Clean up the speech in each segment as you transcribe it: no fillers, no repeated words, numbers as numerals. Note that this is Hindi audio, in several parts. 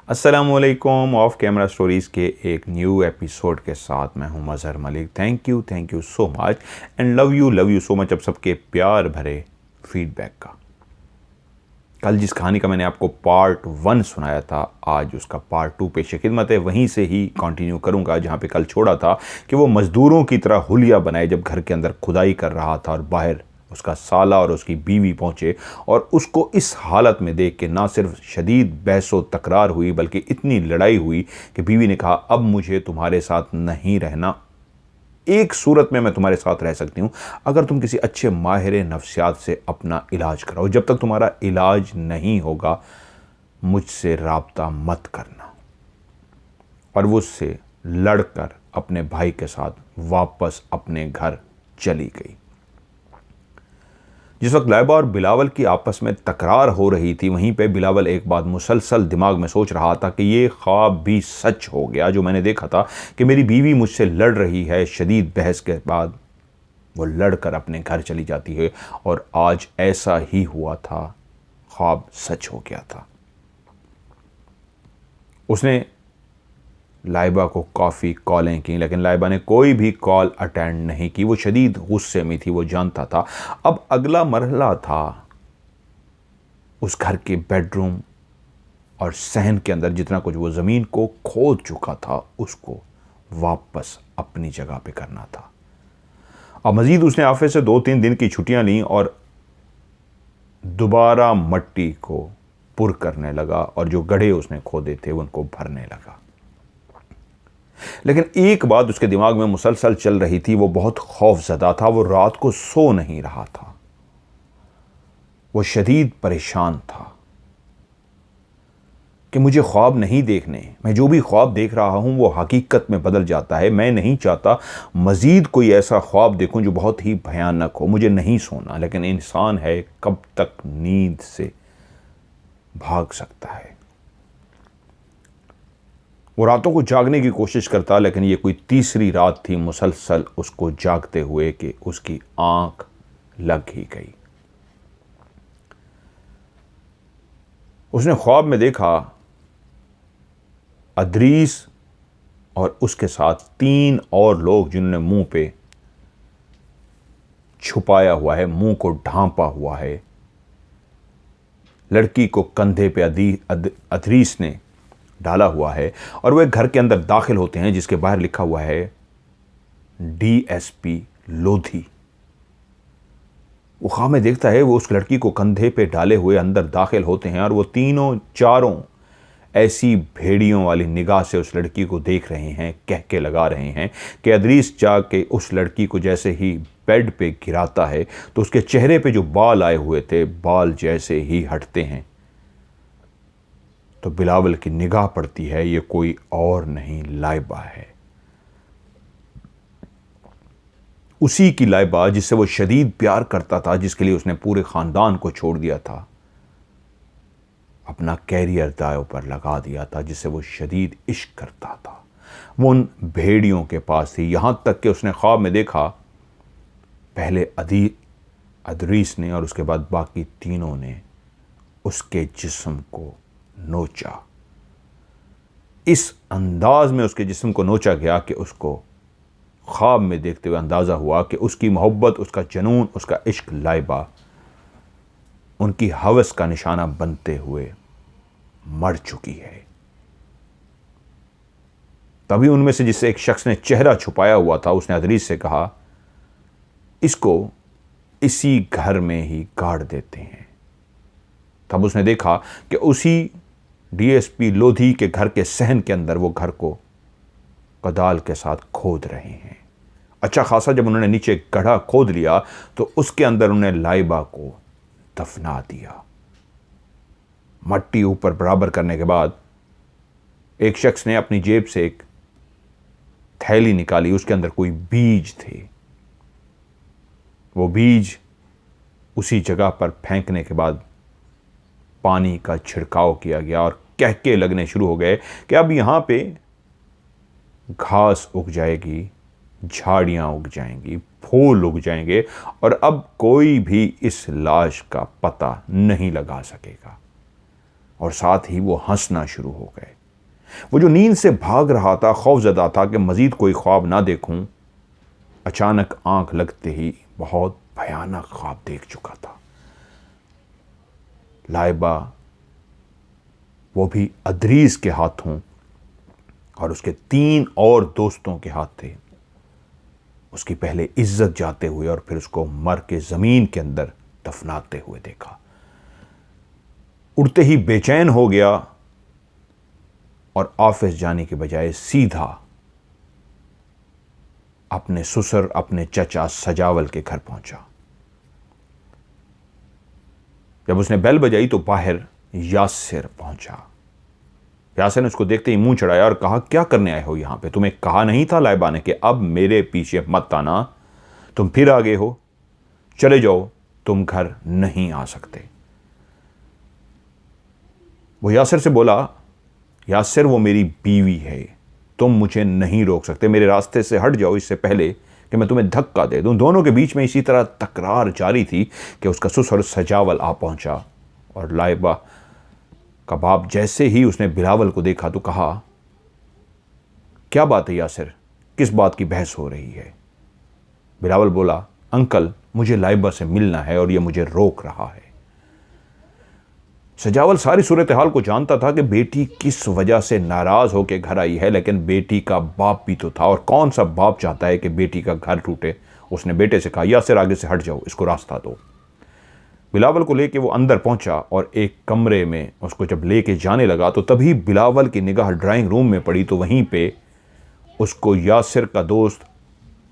अस्सलामुअलैकुम। ऑफ कैमरा स्टोरीज़ के एक न्यू एपिसोड के साथ मैं हूं Mazhar Malik. Thank you so much and love you so much अब सबके प्यार भरे फीडबैक का। कल जिस कहानी का मैंने आपको पार्ट 1 सुनाया था, आज उसका पार्ट 2 पेश खिदमत है। वहीं से ही कंटिन्यू करूंगा जहां पे कल छोड़ा था कि वो मज़दूरों की तरह हुलिया बनाए जब घर के अंदर खुदाई कर रहा था और बाहर उसका साला और उसकी बीवी पहुंचे और उसको इस हालत में देख के ना सिर्फ शदीद बहसो तकरार हुई बल्कि इतनी लड़ाई हुई कि बीवी ने कहा, अब मुझे तुम्हारे साथ नहीं रहना। एक सूरत में मैं तुम्हारे साथ रह सकती हूं, अगर तुम किसी अच्छे माहिर नफ्सियात से अपना इलाज कराओ। जब तक तुम्हारा इलाज नहीं होगा मुझसे राब्ता मत करना। और वो उससे लड़कर अपने भाई के साथ वापस अपने घर चली गई। जिस वक्त लाइबा और बिलावल की आपस में तकरार हो रही थी, वहीं पे बिलावल एक बात मुसलसल दिमाग में सोच रहा था कि ये ख्वाब भी सच हो गया जो मैंने देखा था कि मेरी बीवी मुझसे लड़ रही है। शदीद बहस के बाद वो लड़कर अपने घर चली जाती है और आज ऐसा ही हुआ था, ख्वाब सच हो गया था। उसने लाइबा को काफ़ी कॉलें की लेकिन लाइबा ने कोई भी कॉल अटेंड नहीं की। वो शदीद गुस्से में थी, वो जानता था अब अगला मरहला था उस घर के बेडरूम और सहन के अंदर जितना कुछ वो ज़मीन को खोद चुका था उसको वापस अपनी जगह पे करना था। अब मज़ीद उसने ऑफिस से 2-3 दिन की छुट्टियां ली और दोबारा मट्टी को पुर करने लगा और जो गड्ढे उसने खोदे थे उनको भरने लगा। लेकिन एक बात उसके दिमाग में मुसलसल चल रही थी, वो बहुत खौफजदा था। वो रात को सो नहीं रहा था, वो शदीद परेशान था कि मुझे ख्वाब नहीं देखने, मैं जो भी ख्वाब देख रहा हूं वो हकीकत में बदल जाता है। मैं नहीं चाहता मजीद कोई ऐसा ख्वाब देखूं जो बहुत ही भयानक हो। मुझे नहीं सोना, लेकिन इंसान है, कब तक नींद से भाग सकता है। वो रातों को जागने की कोशिश करता, लेकिन ये कोई तीसरी रात थी मुसलसल उसको जागते हुए कि उसकी आंख लग ही गई। उसने ख्वाब में देखा अदरीस और उसके साथ 3 और लोग जिन्होंने मुंह पे छुपाया हुआ है, मुंह को ढांपा हुआ है। लड़की को कंधे पे अदरीस ने डाला हुआ है और वह घर के अंदर दाखिल होते हैं जिसके बाहर लिखा हुआ है DSP लोधी। वो ख्वाब में देखता है वो उस लड़की को कंधे पे डाले हुए अंदर दाखिल होते हैं और वो तीनों चारों ऐसी भेड़ियों वाली निगाह से उस लड़की को देख रहे हैं, कह के लगा रहे हैं कि अदरीस जाके उस लड़की को जैसे ही बेड पे गिराता है तो उसके चेहरे पे जो बाल आए हुए थे, बाल जैसे ही हटते हैं तो बिलावल की निगाह पड़ती है, ये कोई और नहीं लाइबा है। उसी की लाइबा जिससे वो शदीद प्यार करता था, जिसके लिए उसने पूरे खानदान को छोड़ दिया था, अपना कैरियर दांव पर लगा दिया था, जिससे वो शदीद इश्क करता था। वो उन भेड़ियों के पास थी। यहां तक कि उसने ख्वाब में देखा पहले अदरीस ने और उसके बाद बाकी तीनों ने उसके जिस्म को नोचा। इस अंदाज में उसके जिस्म को नोचा गया कि उसको ख्वाब में देखते हुए अंदाज़ा हुआ कि उसकी मोहब्बत, उसका जुनून, उसका इश्क लाइबा उनकी हवस का निशाना बनते हुए मर चुकी है। तभी उनमें से जिससे एक शख्स ने चेहरा छुपाया हुआ था उसने अदरीस से कहा, इसको इसी घर में ही गाड़ देते हैं। तब उसने देखा कि उसी DSP लोधी के घर के सहन के अंदर वो घर को कदाल के साथ खोद रहे हैं। अच्छा खासा जब उन्होंने नीचे गड्ढा खोद लिया तो उसके अंदर उन्होंने लाइबा को दफना दिया। मट्टी ऊपर बराबर करने के बाद एक शख्स ने अपनी जेब से एक थैली निकाली, उसके अंदर कोई बीज थे। वो बीज उसी जगह पर फेंकने के बाद पानी का छिड़काव किया गया और कहके लगने शुरू हो गए कि अब यहां पे घास उग जाएगी, झाड़ियां उग जाएंगी, फूल उग जाएंगे और अब कोई भी इस लाश का पता नहीं लगा सकेगा। और साथ ही वो हंसना शुरू हो गए। वो जो नींद से भाग रहा था, खौफजदा था कि मजीद कोई ख्वाब ना देखूं, अचानक आंख लगते ही बहुत भयानक ख्वाब देख चुका था। लाइबा वो भी अदरीस के हाथों और उसके 3 और दोस्तों के हाथ थे उसकी पहले इज्जत जाते हुए और फिर उसको मर के जमीन के अंदर दफनाते हुए देखा। उड़ते ही बेचैन हो गया और ऑफिस जाने के बजाय सीधा अपने ससुर, अपने चचा सजावल के घर पहुंचा। जब उसने बेल बजाई तो बाहर यासिर पहुंचा। यासिर ने उसको देखते ही मुंह चढ़ाया और कहा, क्या करने आए हो यहां पे? तुम्हें कहा नहीं था लाइबा ने कि अब मेरे पीछे मत आना? तुम फिर आ गए हो, चले जाओ, तुम घर नहीं आ सकते। वो यासिर से बोला, यासिर वो मेरी बीवी है, तुम मुझे नहीं रोक सकते, मेरे रास्ते से हट जाओ इससे पहले कि मैं तुम्हें धक्का दे दूं। दोनों के बीच में इसी तरह तकरार जारी थी कि उसका ससुर सजावल आ पहुंचा और लाइबा का बाप जैसे ही उसने बिलावल को देखा तो कहा, क्या बात है यासिर, किस बात की बहस हो रही है? बिलावल बोला, अंकल मुझे लाइबा से मिलना है और यह मुझे रोक रहा है। सजावल सारी सूरत हाल को जानता था कि बेटी किस वजह से नाराज होकर घर आई है, लेकिन बेटी का बाप भी तो था और कौन सा बाप चाहता है कि बेटी का घर टूटे। उसने बेटे से कहा, यासिर आगे से हट जाओ, इसको रास्ता दो। बिलावल को लेके वो अंदर पहुंचा और एक कमरे में उसको जब लेके जाने लगा तो तभी बिलावल की निगाह ड्राइंग रूम में पड़ी तो वहीं पे उसको यासिर का दोस्त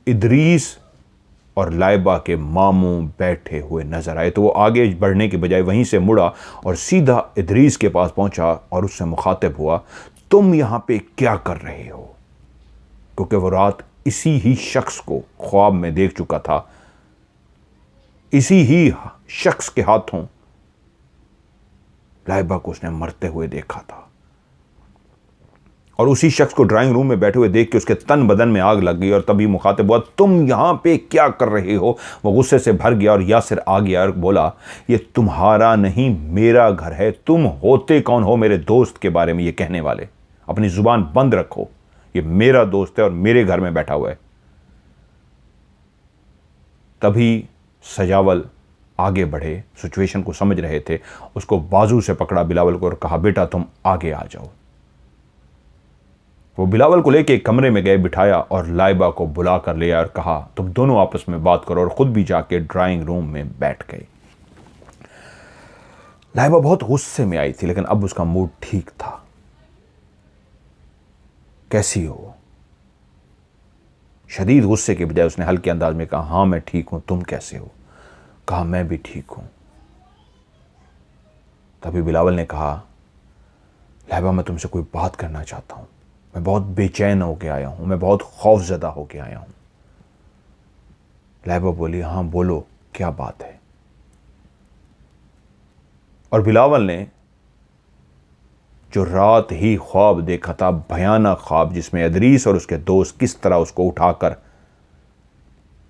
इदरीस और लाइबा के मामू बैठे हुए नजर आए। तो वो आगे बढ़ने के बजाय वहीं से मुड़ा और सीधा इदरीस के पास पहुंचा और उससे मुखातिब हुआ, तुम यहां पे क्या कर रहे हो? क्योंकि वो रात इसी ही शख्स को ख्वाब में देख चुका था, इसी ही शख्स के हाथों लाइबा को उसने मरते हुए देखा था और उसी शख्स को ड्राइंग रूम में बैठे हुए देख के उसके तन बदन में आग लग गई और तभी मुखातिब हुआ, तुम यहां पे क्या कर रहे हो? वो गुस्से से भर गया और यासिर आ गया और बोला, ये तुम्हारा नहीं मेरा घर है, तुम होते कौन हो मेरे दोस्त के बारे में ये कहने वाले? अपनी जुबान बंद रखो, ये मेरा दोस्त है और मेरे घर में बैठा हुआ है। तभी सजावल आगे बढ़े, सिचुएशन को समझ रहे थे, उसको बाजू से पकड़ा बिलावल को और कहा, बेटा तुम आगे आ जाओ। वो बिलावल को लेके एक कमरे में गए, बिठाया और लाइबा को बुला कर ले आया और कहा, तुम दोनों आपस में बात करो, और खुद भी जाके ड्राइंग रूम में बैठ गए। लाइबा बहुत गुस्से में आई थी लेकिन अब उसका मूड ठीक था। कैसी हो? शदीद गुस्से के बजाय उसने हल्के अंदाज में कहा, हाँ मैं ठीक हूं, तुम कैसे हो? कहा, मैं भी ठीक हूं। तभी बिलावल ने कहा, लाइबा मैं तुमसे कोई बात करना चाहता हूं, मैं बहुत बेचैन होके आया हूं, मैं बहुत खौफजदा होके आया हूं। लाइबा बोली, हाँ बोलो, क्या बात है? और बिलावल ने जो रात ही ख्वाब देखा था, भयानक ख्वाब जिसमें अदरीस और उसके दोस्त किस तरह उसको उठाकर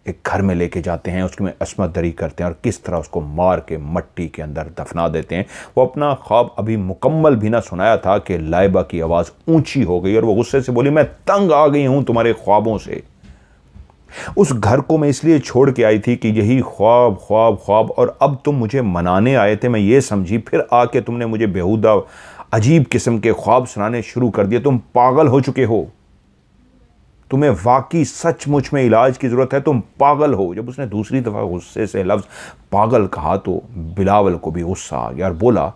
एक घर में लेके जाते हैं, उसमें अस्मत दरी करते हैं और किस तरह उसको मार के मट्टी के अंदर दफना देते हैं, वो अपना ख्वाब अभी मुकम्मल भी ना सुनाया था कि लाइबा की आवाज़ ऊंची हो गई और वो गुस्से से बोली, मैं तंग आ गई हूं तुम्हारे ख्वाबों से। उस घर को मैं इसलिए छोड़ के आई थी कि यही ख्वाब ख्वाब ख्वाब, और अब तुम मुझे मनाने आए थे, मैं ये समझी, फिर आके तुमने मुझे बेहुदा अजीब किस्म के ख्वाब सुनाने शुरू कर दिए। तुम पागल हो चुके हो, तुम्हें वाकई सचमुच में इलाज की ज़रूरत है, तुम पागल हो। जब उसने दूसरी दफ़ा गुस्से से लफ्ज़ पागल कहा तो बिलावल को भी गुस्सा आ गया और बोला,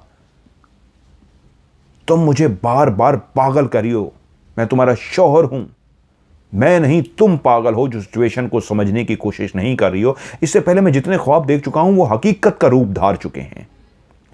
तुम मुझे बार बार पागल करी हो, मैं तुम्हारा शौहर हूं, मैं नहीं, तुम पागल हो जो सिचुएशन को समझने की कोशिश नहीं कर रही हो। इससे पहले मैं जितने ख्वाब देख चुका हूं वो हकीकत का रूप धार चुके हैं,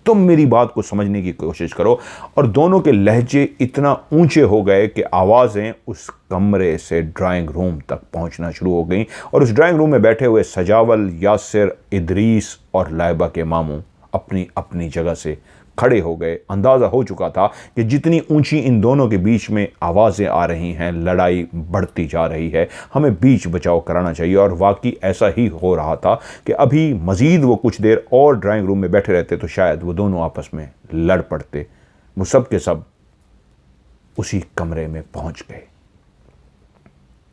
तुम मेरी बात को समझने की कोशिश करो। और दोनों के लहजे इतना ऊंचे हो गए कि आवाज़ें उस कमरे से ड्राइंग रूम तक पहुंचना शुरू हो गई और उस ड्राइंग रूम में बैठे हुए सजावल, यासिर, इदरीस और लाइबा के मामू अपनी अपनी जगह से खड़े हो गए। अंदाज़ा हो चुका था कि जितनी ऊंची इन दोनों के बीच में आवाज़ें आ रही हैं, लड़ाई बढ़ती जा रही है, हमें बीच बचाव कराना चाहिए। और वाकई ऐसा ही हो रहा था कि अभी मज़ीद वो कुछ देर और ड्राइंग रूम में बैठे रहते तो शायद वो दोनों आपस में लड़ पड़ते। वो सब के सब उसी कमरे में पहुंच गए।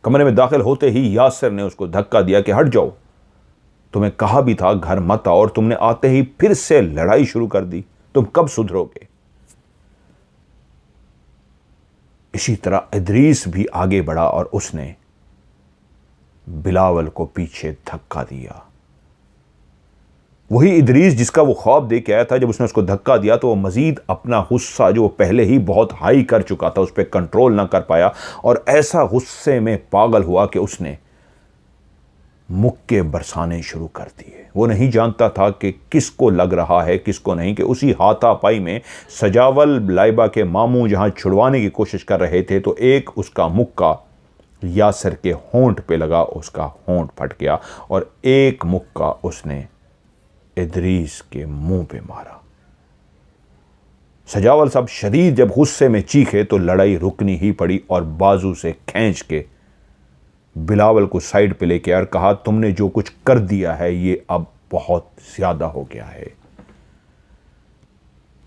कमरे में दाखिल होते ही यासिर ने उसको धक्का दिया कि हट जाओ, तुम्हें कहा भी था घर मत आओ और तुमने आते ही फिर से लड़ाई शुरू कर दी, तुम कब सुधरोगे। इसी तरह इदरीस भी आगे बढ़ा और उसने बिलावल को पीछे धक्का दिया। वही इदरीस जिसका वो ख्वाब देख के आया था, जब उसने उसको धक्का दिया तो वो मजीद अपना गुस्सा जो पहले ही बहुत हाई कर चुका था उस पर कंट्रोल ना कर पाया और ऐसा गुस्से में पागल हुआ कि उसने मुक्के बरसाने शुरू कर दिए। वो नहीं जानता था कि किसको लग रहा है किसको नहीं, कि उसी हाथापाई में सजावल लाइबा के मामू जहां छुड़वाने की कोशिश कर रहे थे तो एक उसका मुक्का यासिर के होंठ पे लगा, उसका होंठ फट गया और एक मुक्का उसने इदरीस के मुंह पे मारा। सजावल साहब शदीद जब गुस्से में चीखे तो लड़ाई रुकनी ही पड़ी और बाजू से खींच के बिलावल को साइड पे लेके और कहा, तुमने जो कुछ कर दिया है ये अब बहुत ज्यादा हो गया है।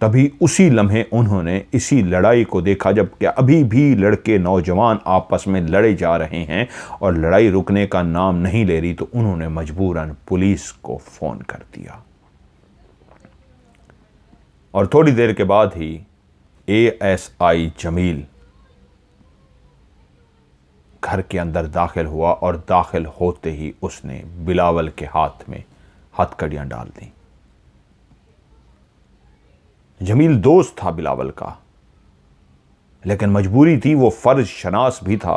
तभी उसी लम्हे उन्होंने इसी लड़ाई को देखा जब क्या अभी भी लड़के नौजवान आपस में लड़े जा रहे हैं और लड़ाई रुकने का नाम नहीं ले रही, तो उन्होंने मजबूरन पुलिस को फोन कर दिया। और थोड़ी देर के बाद ही एएसआई जमील घर के अंदर दाखिल हुआ और दाखिल होते ही उसने बिलावल के हाथ में हथकड़ियां डाल दी। जमील दोस्त था बिलावल का, लेकिन मजबूरी थी, वो फर्ज शनास भी था,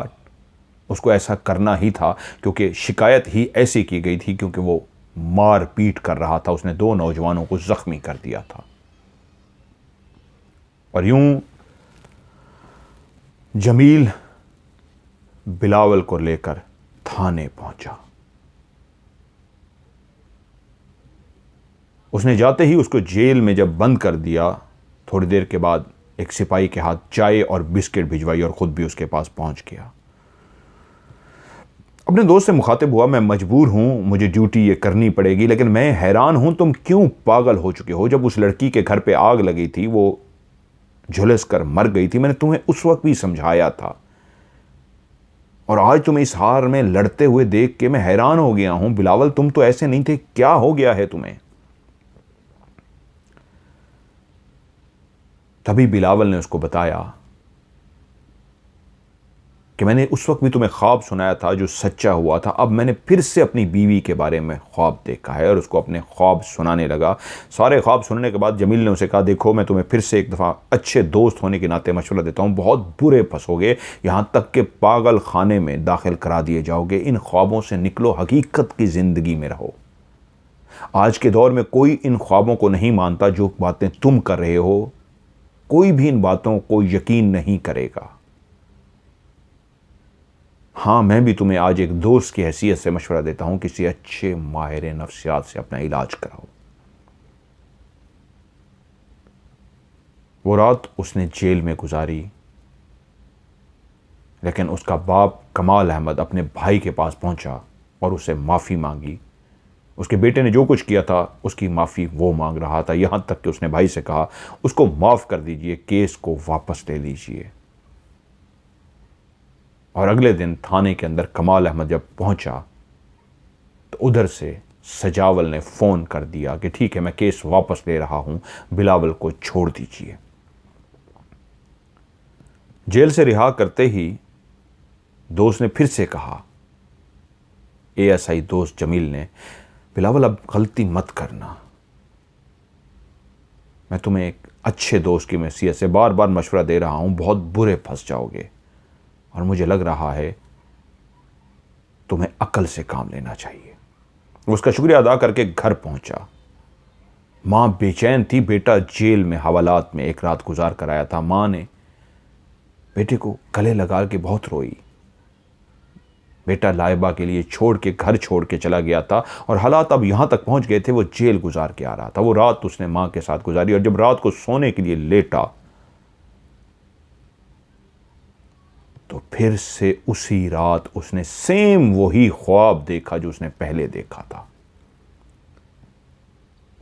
उसको ऐसा करना ही था क्योंकि शिकायत ही ऐसी की गई थी, क्योंकि वो मार पीट कर रहा था, उसने 2 नौजवानों को जख्मी कर दिया था। और यूं जमील बिलावल को लेकर थाने पहुंचा। उसने जाते ही उसको जेल में जब बंद कर दिया, थोड़ी देर के बाद एक सिपाही के हाथ चाय और बिस्किट भिजवाई और खुद भी उसके पास पहुंच गया। अपने दोस्त से मुखातिब हुआ, मैं मजबूर हूं, मुझे ड्यूटी ये करनी पड़ेगी, लेकिन मैं हैरान हूं तुम क्यों पागल हो चुके हो। जब उस लड़की के घर पे आग लगी थी, वो झुलस कर मर गई थी, मैंने तुम्हें उस वक्त भी समझाया था और आज तुम्हें इस हार में लड़ते हुए देख के मैं हैरान हो गया हूं। बिलावल तुम तो ऐसे नहीं थे, क्या हो गया है तुम्हें। तभी बिलावल ने उसको बताया कि मैंने उस वक्त भी तुम्हें ख्वाब सुनाया था जो सच्चा हुआ था। अब मैंने फिर से अपनी बीवी के बारे में ख्वाब देखा है और उसको अपने ख्वाब सुनाने लगा। सारे ख्वाब सुनने के बाद जमील ने उसे कहा, देखो मैं तुम्हें फिर से एक दफ़ा अच्छे दोस्त होने के नाते मशवरा देता हूँ, बहुत बुरे फंसोगे, यहाँ तक कि पागल खाने में दाखिल करा दिए जाओगे। इन ख्वाबों से निकलो, हकीकत की ज़िंदगी में रहो। आज के दौर में कोई इन ख्वाबों को नहीं मानता जो बातें तुम कर रहे हो, कोई भी इन बातों को यकीन नहीं करेगा। हाँ, मैं भी तुम्हें आज एक दोस्त की हैसियत से मशवरा देता हूं, किसी अच्छे माहिर नफ्सियात से अपना इलाज कराओ। वो रात उसने जेल में गुजारी, लेकिन उसका बाप कमाल अहमद अपने भाई के पास पहुंचा और उसे माफ़ी मांगी। उसके बेटे ने जो कुछ किया था उसकी माफ़ी वो मांग रहा था, यहाँ तक कि उसने भाई से कहा उसको माफ़ कर दीजिए, केस को वापस ले लीजिए। और अगले दिन थाने के अंदर कमाल अहमद जब पहुंचा तो उधर से सजावल ने फ़ोन कर दिया कि ठीक है, मैं केस वापस ले रहा हूं, बिलावल को छोड़ दीजिए। जेल से रिहा करते ही दोस्त ने फिर से कहा, एएसआई दोस्त जमील ने, बिलावल अब गलती मत करना, मैं तुम्हें एक अच्छे दोस्त की हैसियत से बार बार मशवरा दे रहा हूं, बहुत बुरे फंस जाओगे और मुझे लग रहा है तुम्हें अकल से काम लेना चाहिए। उसका शुक्रिया अदा करके घर पहुंचा। मां बेचैन थी, बेटा जेल में हवालात में एक रात गुजार कर आया था। मां ने बेटे को गले लगा के बहुत रोई। बेटा लाइबा के लिए छोड़ के घर छोड़ के चला गया था और हालात अब यहां तक पहुंच गए थे, वो जेल गुजार के आ रहा था। वो रात उसने मां के साथ गुजारी और जब रात को सोने के लिए लेटा तो फिर से उसी रात उसने सेम वही ख्वाब देखा जो उसने पहले देखा था।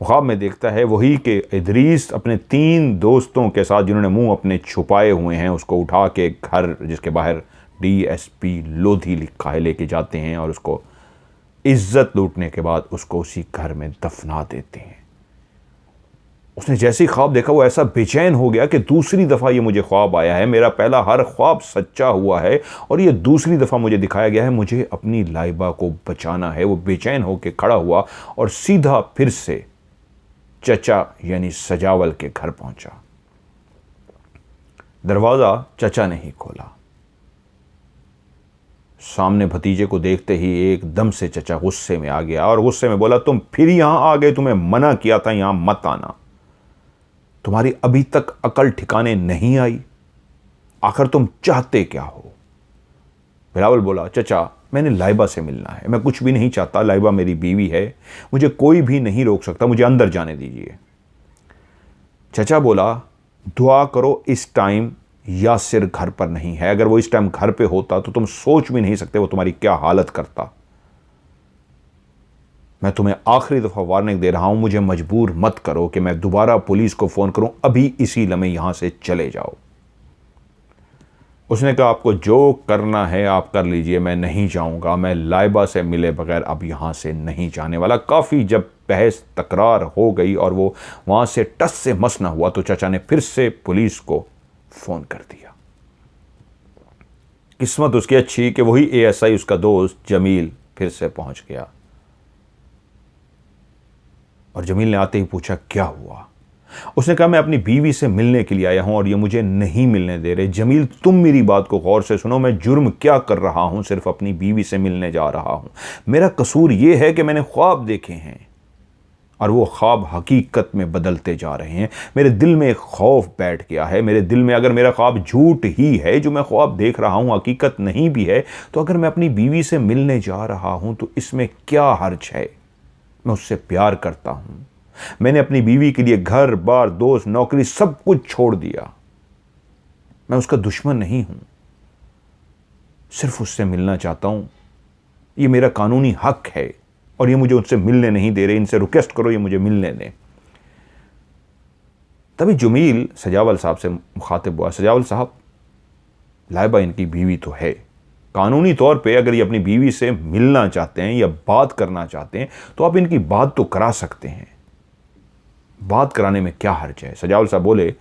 ख्वाब में देखता है वही कि इदरीस अपने 3 दोस्तों के साथ, जिन्होंने मुंह अपने छुपाए हुए हैं, उसको उठा के घर जिसके बाहर DSP लोधी लिखा है लेके जाते हैं और उसको इज्जत लूटने के बाद उसको उसी घर में दफना देते हैं। उसने जैसे ही ख्वाब देखा वो ऐसा बेचैन हो गया कि दूसरी दफ़ा ये मुझे ख्वाब आया है, मेरा पहला हर ख्वाब सच्चा हुआ है और ये दूसरी दफ़ा मुझे दिखाया गया है, मुझे अपनी लाइबा को बचाना है। वो बेचैन होकर खड़ा हुआ और सीधा फिर से चचा यानी सजावल के घर पहुंचा। दरवाज़ा चचा ने ही खोला। सामने भतीजे को देखते ही एकदम से चचा गुस्से में आ गया और गुस्से में बोला, तुम फिर यहां आ गए, तुम्हें मना किया था यहां मत आना, तुम्हारी अभी तक अकल ठिकाने नहीं आई, आखिर तुम चाहते क्या हो? बिलावल बोला, चचा मैंने लाइबा से मिलना है, मैं कुछ भी नहीं चाहता, लाइबा मेरी बीवी है, मुझे कोई भी नहीं रोक सकता, मुझे अंदर जाने दीजिए। चचा बोला, दुआ करो इस टाइम यासिर घर पर नहीं है, अगर वो इस टाइम घर पे होता तो तुम सोच भी नहीं सकते वो तुम्हारी क्या हालत करता। मैं तुम्हें आखिरी दफ़ा वार्निंग दे रहा हूं, मुझे मजबूर मत करो कि मैं दोबारा पुलिस को फ़ोन करूं, अभी इसी लम्हे यहां से चले जाओ। उसने कहा, आपको जो करना है आप कर लीजिए, मैं नहीं जाऊंगा, मैं लाइबा से मिले बगैर अब यहां से नहीं जाने वाला। काफ़ी जब बहस तकरार हो गई और वो वहां से टस से मस ना हुआ तो चचा ने फिर से पुलिस को फ़ोन कर दिया। किस्मत उसकी अच्छी कि वही ASI उसका दोस्त जमील फिर से पहुंच गया और जमील ने आते ही पूछा, क्या हुआ? उसने कहा, मैं अपनी बीवी से मिलने के लिए आया हूं और ये मुझे नहीं मिलने दे रहे। जमील, तुम मेरी बात को गौर से सुनो, मैं जुर्म क्या कर रहा हूं, सिर्फ अपनी बीवी से मिलने जा रहा हूं। मेरा कसूर यह है कि मैंने ख्वाब देखे हैं और वो ख्वाब हकीकत में बदलते जा रहे हैं। मेरे दिल में एक खौफ बैठ गया है, मेरे दिल में अगर मेरा ख्वाब झूठ ही है, जो मैं ख्वाब देख रहा हूं हकीकत नहीं भी है, तो अगर मैं अपनी बीवी से मिलने जा रहा हूं तो इसमें क्या हर्ज है? मैं उससे प्यार करता हूं, मैंने अपनी बीवी के लिए घर बार दोस्त नौकरी सब कुछ छोड़ दिया। मैं उसका दुश्मन नहीं हूं, सिर्फ उससे मिलना चाहता हूं, ये मेरा कानूनी हक है और ये मुझे उनसे मिलने नहीं दे रहे, इनसे रिक्वेस्ट करो ये मुझे मिलने दें। तभी जमील सजावल साहब से मुखातिब हुआ, सजावल साहब, लाइबा इनकी बीवी तो है, कानूनी तौर पे अगर ये अपनी बीवी से मिलना चाहते हैं या बात करना चाहते हैं तो आप इनकी बात तो करा सकते हैं, बात कराने में क्या हर्ज है? सजावल साहब बोले,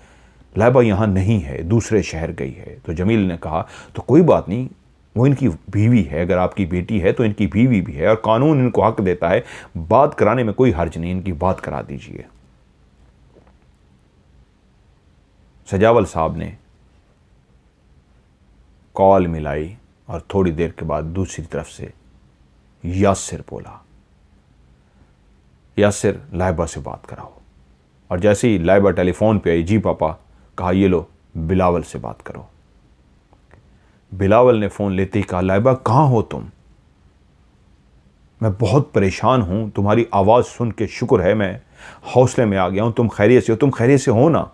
लाइबा यहाँ नहीं है, दूसरे शहर गई है। तो जमील ने कहा, तो कोई बात नहीं, वो इनकी बीवी है, अगर आपकी बेटी है तो इनकी बीवी भी है और कानून इनको हक देता है, बात कराने में कोई हर्ज नहीं, इनकी बात करा दीजिए। सजावल साहब ने कॉल मिलाई और थोड़ी देर के बाद दूसरी तरफ से यासिर बोला, यासिर, लाइबा से बात कराओ। और जैसे ही लाइबा टेलीफोन पे आई, जी पापा, कहा, ये लो बिलावल से बात करो। बिलावल ने फ़ोन लेते ही कहा, लाइबा कहाँ हो तुम? मैं बहुत परेशान हूँ, तुम्हारी आवाज़ सुन के शुक्र है मैं हौसले में आ गया हूँ, तुम खैरियत से हो? तुम खैरियत से हो ना?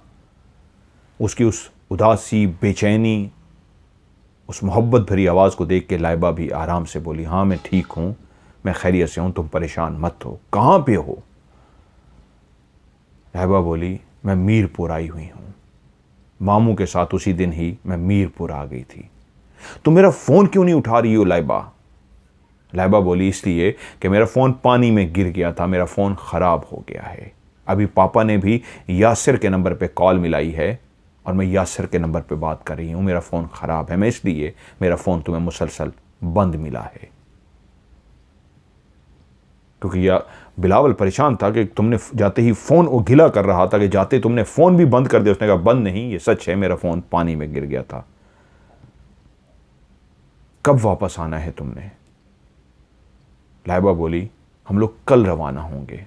उसकी उस उदासी, बेचैनी, उस मोहब्बत भरी आवाज़ को देख के लाइबा भी आराम से बोली, हाँ मैं ठीक हूँ, मैं खैरियत से हूँ, तुम परेशान मत हो। कहाँ पे हो? लाइबा बोली, मैं मीरपुर आई हुई हूँ, मामू के साथ उसी दिन ही मैं मीरपुर आ गई थी। तुम मेरा फ़ोन क्यों नहीं उठा रही हो लाइबा? लाइबा बोली, इसलिए कि मेरा फ़ोन पानी में गिर गया था, मेरा फ़ोन ख़राब हो गया है। अभी पापा ने भी यासिर के नंबर पे कॉल मिलाई है और मैं यासिर के नंबर पे बात कर रही हूँ, मेरा फ़ोन ख़राब है, मैं इसलिए मेरा फ़ोन तुम्हें मुसलसल बंद मिला है। क्योंकि या बिलावल परेशान था कि तुमने जाते ही फ़ोन वो गिला कर रहा था कि जाते तुमने फ़ोन भी बंद कर दिया। उसने कहा, बंद नहीं, ये सच है, मेरा फ़ोन पानी में गिर गया था। कब वापस आना है तुमने? लाइबा बोली, हम लोग कल रवाना होंगे।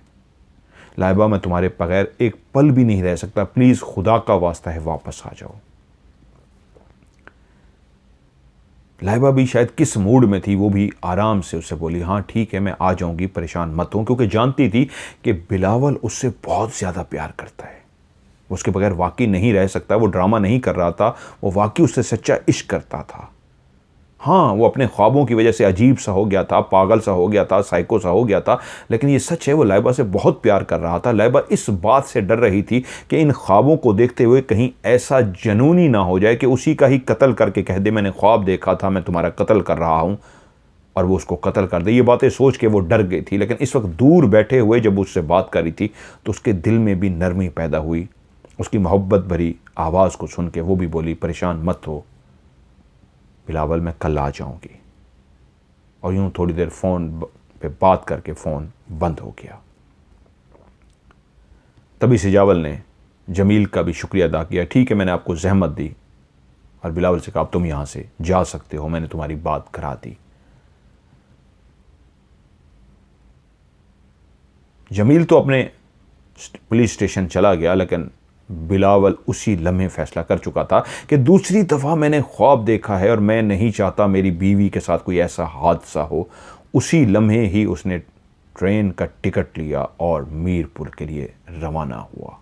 लाइबा, मैं तुम्हारे बगैर एक पल भी नहीं रह सकता, प्लीज़ खुदा का वास्ता है वापस आ जाओ। लाइबा भी शायद किस मूड में थी, वो भी आराम से उससे बोली, हाँ ठीक है, मैं आ जाऊंगी, परेशान मत हो, क्योंकि जानती थी कि बिलावल उससे बहुत ज़्यादा प्यार करता है, उसके बगैर वाकई नहीं रह सकता, वो ड्रामा नहीं कर रहा था, वो वाकई उससे सच्चा इश्क करता था। हाँ, वो अपने ख्वाबों की वजह से अजीब सा हो गया था, पागल सा हो गया था, साइको सा हो गया था, लेकिन ये सच है वो लाइबा से बहुत प्यार कर रहा था। लाइबा इस बात से डर रही थी कि इन ख्वाबों को देखते हुए कहीं ऐसा जुनूनी ना हो जाए कि उसी का ही कत्ल करके कह दे मैंने ख्वाब देखा था, मैं तुम्हारा कत्ल कर रहा हूँ, और वो उसको कत्ल कर दे। ये बातें सोच के वो डर गई थी, लेकिन इस वक्त दूर बैठे हुए जब उससे बात कर रही थी तो उसके दिल में भी नरमी पैदा हुई। उसकी मोहब्बत भरी आवाज़ को सुन के वो भी बोली, परेशान मत हो बिलावल, मैं कल आ जाऊंगी। और यूं थोड़ी देर फ़ोन पे बात करके फ़ोन बंद हो गया। तभी सिजावल ने जमील का भी शुक्रिया अदा किया। ठीक है, मैंने आपको जहमत दी, और बिलावल से कहा अब तुम यहाँ से जा सकते हो, मैंने तुम्हारी बात करा दी। जमील तो अपने पुलिस स्टेशन चला गया, लेकिन बिलावल उसी लम्हे फैसला कर चुका था कि दूसरी दफ़ा मैंने ख्वाब देखा है और मैं नहीं चाहता मेरी बीवी के साथ कोई ऐसा हादसा हो। उसी लम्हे ही उसने ट्रेन का टिकट लिया और मीरपुर के लिए रवाना हुआ।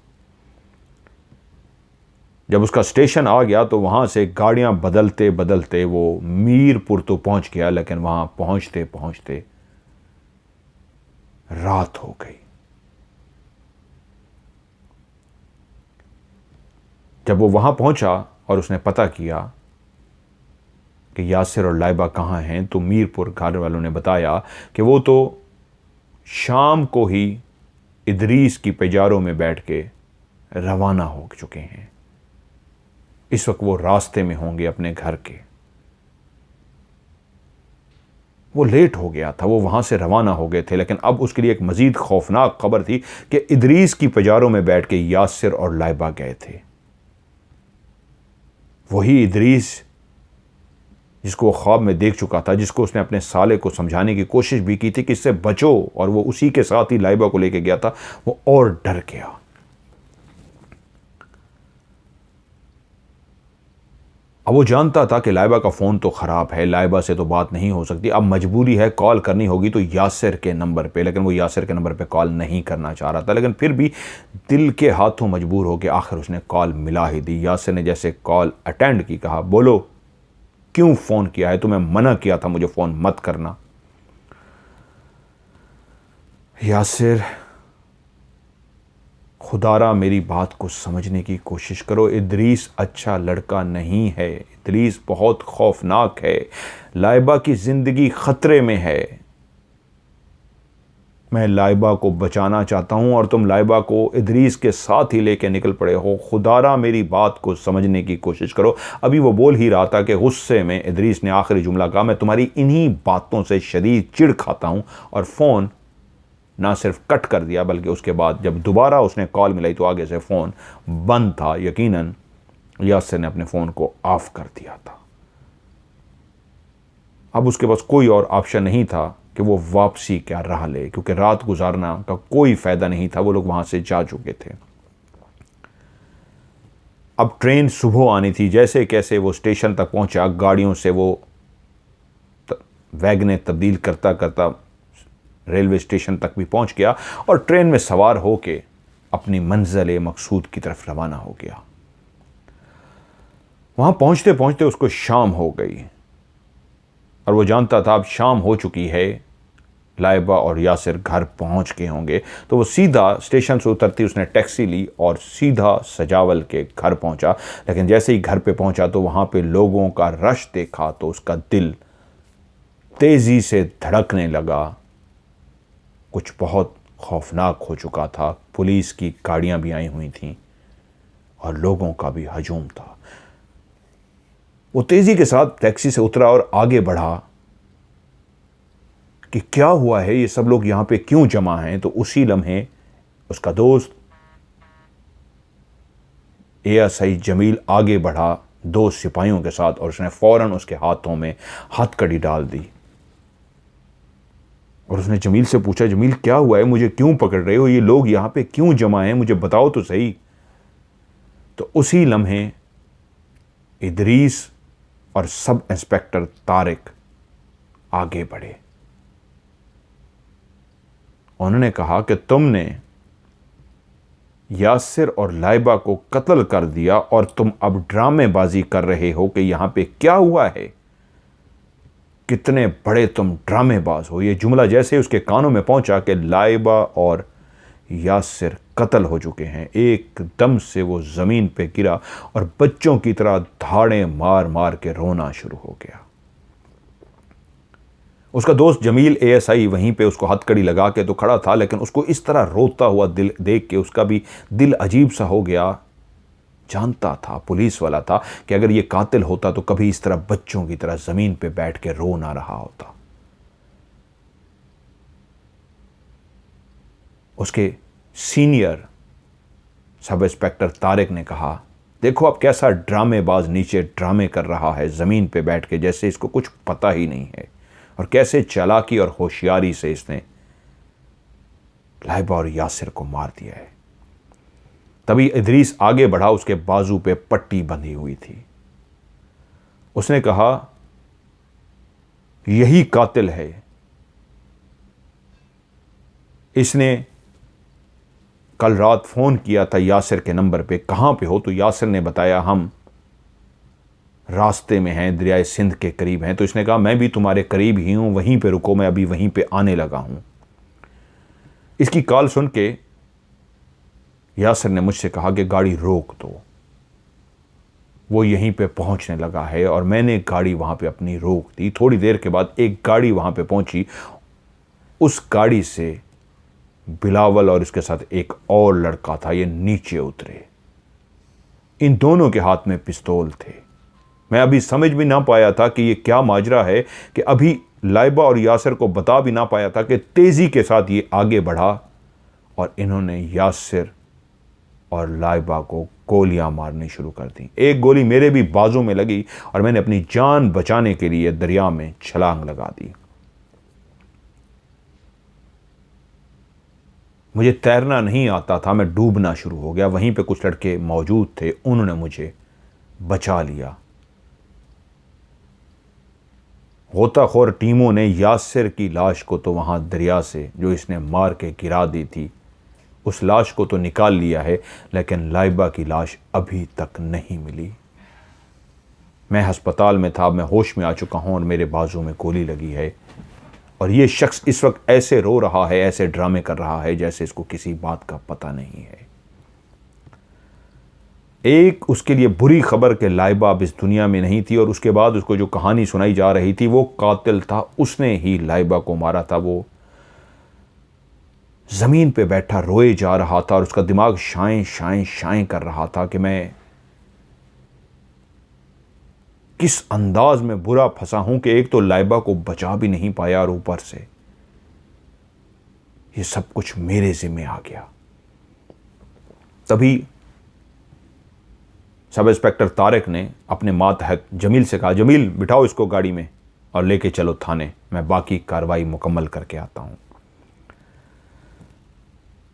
जब उसका स्टेशन आ गया तो वहाँ से गाड़ियाँ बदलते बदलते वो मीरपुर तो पहुँच गया, लेकिन वहाँ पहुँचते पहुँचते रात हो गई। जब वो वहाँ पहुँचा और उसने पता किया कि यासिर और लाइबा कहाँ हैं, तो मीरपुर घर वालों ने बताया कि वो तो शाम को ही इदरीस की पेजारों में बैठ के रवाना हो चुके हैं। इस वक्त वो रास्ते में होंगे अपने घर के। वो लेट हो गया था, वो वहाँ से रवाना हो गए थे, लेकिन अब उसके लिए एक मज़ीद खौफनाक खबर थी कि इदरीस की पेजारों में बैठ के यासिर और लाइबा गए थे। वही इदरीस जिसको वो ख्वाब में देख चुका था, जिसको उसने अपने साले को समझाने की कोशिश भी की थी कि इससे बचो, और वो उसी के साथ ही लाइबा को लेके गया था। वो और डर गया। अब वो जानता था कि लाइबा का फ़ोन तो ख़राब है, लाइबा से तो बात नहीं हो सकती। अब मजबूरी है, कॉल करनी होगी तो यासिर के नंबर पे, लेकिन वो यासिर के नंबर पे कॉल नहीं करना चाह रहा था। लेकिन फिर भी दिल के हाथों मजबूर हो के आखिर उसने कॉल मिला ही दी। यासिर ने जैसे कॉल अटेंड की, कहा बोलो क्यों फ़ोन किया है, तुम्हें मना किया था मुझे फ़ोन मत करना। यासिर, खुदारा मेरी बात को समझने की कोशिश करो। इदरीस अच्छा लड़का नहीं है, इदरीस बहुत खौफनाक है, लाइबा की ज़िंदगी ख़तरे में है। मैं लाइबा को बचाना चाहता हूँ और तुम लाइबा को इदरीस के साथ ही लेके निकल पड़े हो। खुदारा मेरी बात को समझने की कोशिश करो। अभी वो बोल ही रहा था कि गुस्से में इदरीस ने आखिरी जुमला कहा, मैं तुम्हारी इन्हीं बातों से शदीद चिढ़ खाता हूँ। और फ़ोन ना सिर्फ कट कर दिया, बल्कि उसके बाद जब दोबारा उसने कॉल मिलाई तो आगे से फ़ोन बंद था। यकीनन यासिर ने अपने फ़ोन को ऑफ कर दिया था। अब उसके पास कोई और ऑप्शन नहीं था कि वो वापसी क्या राह ले, क्योंकि रात गुजारना का कोई फ़ायदा नहीं था, वो लोग वहाँ से जा चुके थे। अब ट्रेन सुबह आनी थी। जैसे कैसे वो स्टेशन तक पहुँचा, गाड़ियों से वो वैगनें तब्दील करता करता रेलवे स्टेशन तक भी पहुंच गया और ट्रेन में सवार होके अपनी मंजिल मकसूद की तरफ रवाना हो गया। वहां पहुंचते पहुंचते उसको शाम हो गई और वो जानता था अब शाम हो चुकी है, लाइबा और यासिर घर पहुंच गए होंगे। तो वो सीधा स्टेशन से उतरती उसने टैक्सी ली और सीधा सजावल के घर पहुंचा। लेकिन जैसे ही घर पे पहुंचा तो वहां पे लोगों का रश देखा तो उसका दिल तेजी से धड़कने लगा। कुछ बहुत खौफनाक हो चुका था। पुलिस की गाड़ियां भी आई हुई थीं और लोगों का भी हजूम था। वो तेजी के साथ टैक्सी से उतरा और आगे बढ़ा कि क्या हुआ है, ये सब लोग यहां पे क्यों जमा हैं। तो उसी लम्हे उसका दोस्त एएसआई जमील आगे बढ़ा 2 सिपाहियों के साथ और उसने फौरन उसके हाथों में हथकड़ी डाल दी और उसने जमील से पूछा, जमील क्या हुआ है, मुझे क्यों पकड़ रहे हो, ये लोग यहाँ पे क्यों जमा हैं, मुझे बताओ तो सही। तो उसी लम्हे इदरीस और सब इंस्पेक्टर तारिक आगे बढ़े। उन्होंने कहा कि तुमने यासिर और लाइबा को कत्ल कर दिया और तुम अब ड्रामेबाजी कर रहे हो कि यहाँ पे क्या हुआ है। कितने बड़े तुम ड्रामेबाज हो। ये जुमला जैसे उसके कानों में पहुंचा कि लाइबा और यासिर कत्ल हो चुके हैं, एकदम से वो ज़मीन पे गिरा और बच्चों की तरह धाड़े मार मार के रोना शुरू हो गया। उसका दोस्त जमील एएसआई वहीं पे उसको हथकड़ी लगा के तो खड़ा था, लेकिन उसको इस तरह रोता हुआ दिल देख के उसका भी दिल अजीब सा हो गया। जानता था, पुलिस वाला था, कि अगर ये कातिल होता तो कभी इस तरह बच्चों की तरह जमीन पे बैठ के रो ना रहा होता। उसके सीनियर सब इंस्पेक्टर तारिक ने कहा, देखो अब कैसा ड्रामेबाज नीचे ड्रामे कर रहा है जमीन पे बैठ के, जैसे इसको कुछ पता ही नहीं है, और कैसे चालाकी और होशियारी से इसने लाइबा और यासिर को मार दिया है। तभी इदरीस आगे बढ़ा, उसके बाजू पे पट्टी बंधी हुई थी। उसने कहा, यही कातिल है, इसने कल रात फोन किया था यासिर के नंबर पे, कहां पे हो? तो यासिर ने बताया, हम रास्ते में हैं, दरियाए सिंध के करीब हैं। तो इसने कहा, मैं भी तुम्हारे करीब ही हूं, वहीं पे रुको, मैं अभी वहीं पे आने लगा हूं। इसकी कॉल सुन के यासिर ने मुझसे कहा कि गाड़ी रोक दो, वो यहीं पे पहुंचने लगा है। और मैंने गाड़ी वहां पे अपनी रोक दी। थोड़ी देर के बाद एक गाड़ी वहां पे पहुंची, उस गाड़ी से बिलावल और इसके साथ एक और लड़का था, ये नीचे उतरे। इन दोनों के हाथ में पिस्तौल थे। मैं अभी समझ भी ना पाया था कि ये क्या माजरा है, कि अभी लाइबा और यासिर को बता भी ना पाया था कि तेजी के साथ ये आगे बढ़ा और इन्होंने यासिर और लाइबा को गोलियां मारनी शुरू कर दी। एक गोली मेरे भी बाजू में लगी और मैंने अपनी जान बचाने के लिए दरिया में छलांग लगा दी। मुझे तैरना नहीं आता था, मैं डूबना शुरू हो गया। वहीं पे कुछ लड़के मौजूद थे, उन्होंने मुझे बचा लिया। गोताखोर टीमों ने यासिर की लाश को तो वहां दरिया से, जो इसने मार के गिरा दी थी, उस लाश को तो निकाल लिया है, लेकिन लाइबा की लाश अभी तक नहीं मिली। मैं अस्पताल में था, मैं होश में आ चुका हूं और मेरे बाजू में गोली लगी है। और ये शख्स इस वक्त ऐसे रो रहा है, ऐसे ड्रामे कर रहा है जैसे इसको किसी बात का पता नहीं है। एक उसके लिए बुरी खबर कि लाइबा अब इस दुनिया में नहीं थी, और उसके बाद उसको जो कहानी सुनाई जा रही थी, वो कातिल था, उसने ही लाइबा को मारा था। वो जमीन पे बैठा रोए जा रहा था और उसका दिमाग शाएं शाएं शाएं कर रहा था कि मैं किस अंदाज में बुरा फंसा हूं कि एक तो लाइबा को बचा भी नहीं पाया और ऊपर से ये सब कुछ मेरे जिम्मे आ गया। तभी सब इंस्पेक्टर तारिक ने अपने मातहत जमील से कहा, जमील बिठाओ इसको गाड़ी में और लेके चलो थाने, मैं बाकी कार्रवाई मुकम्मल करके आता हूं।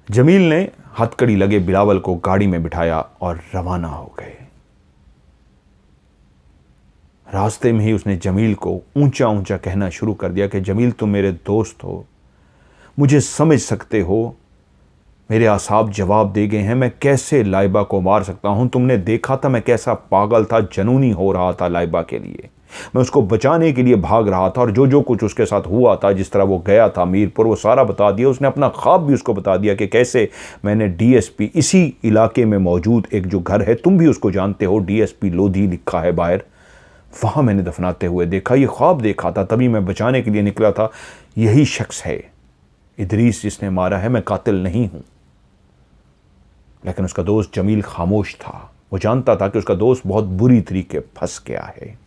जमील ने हथकड़ी लगे बिलावल को गाड़ी में बिठाया और रवाना हो गए। रास्ते में ही उसने जमील को ऊंचा ऊंचा कहना शुरू कर दिया कि जमील, तुम मेरे दोस्त हो, मुझे समझ सकते हो, मेरे आसाब जवाब दे गए हैं, मैं कैसे लाइबा को मार सकता हूं? तुमने देखा था मैं कैसा पागल था, जनूनी हो रहा था लाइबा के लिए, मैं उसको बचाने के लिए भाग रहा था, और जो जो कुछ उसके साथ हुआ था, जिस तरह वो गया था मीरपुर, वो सारा बता दिया। उसने अपना ख्वाब भी उसको बता दिया कि कैसे मैंने डीएसपी, इसी इलाके में मौजूद एक जो घर है, तुम भी उसको जानते हो, डीएसपी लोधी लिखा है बाहर, वहां मैंने दफनाते हुए देखा, ये ख्वाब देखा था, तभी मैं बचाने के लिए निकला था। यही शख्स है इदरीस जिसने मारा है, मैं कातिल नहीं हूं। लेकिन उसका दोस्त जमील खामोश था। वो जानता था कि उसका दोस्त बहुत बुरी तरीके फंस गया है।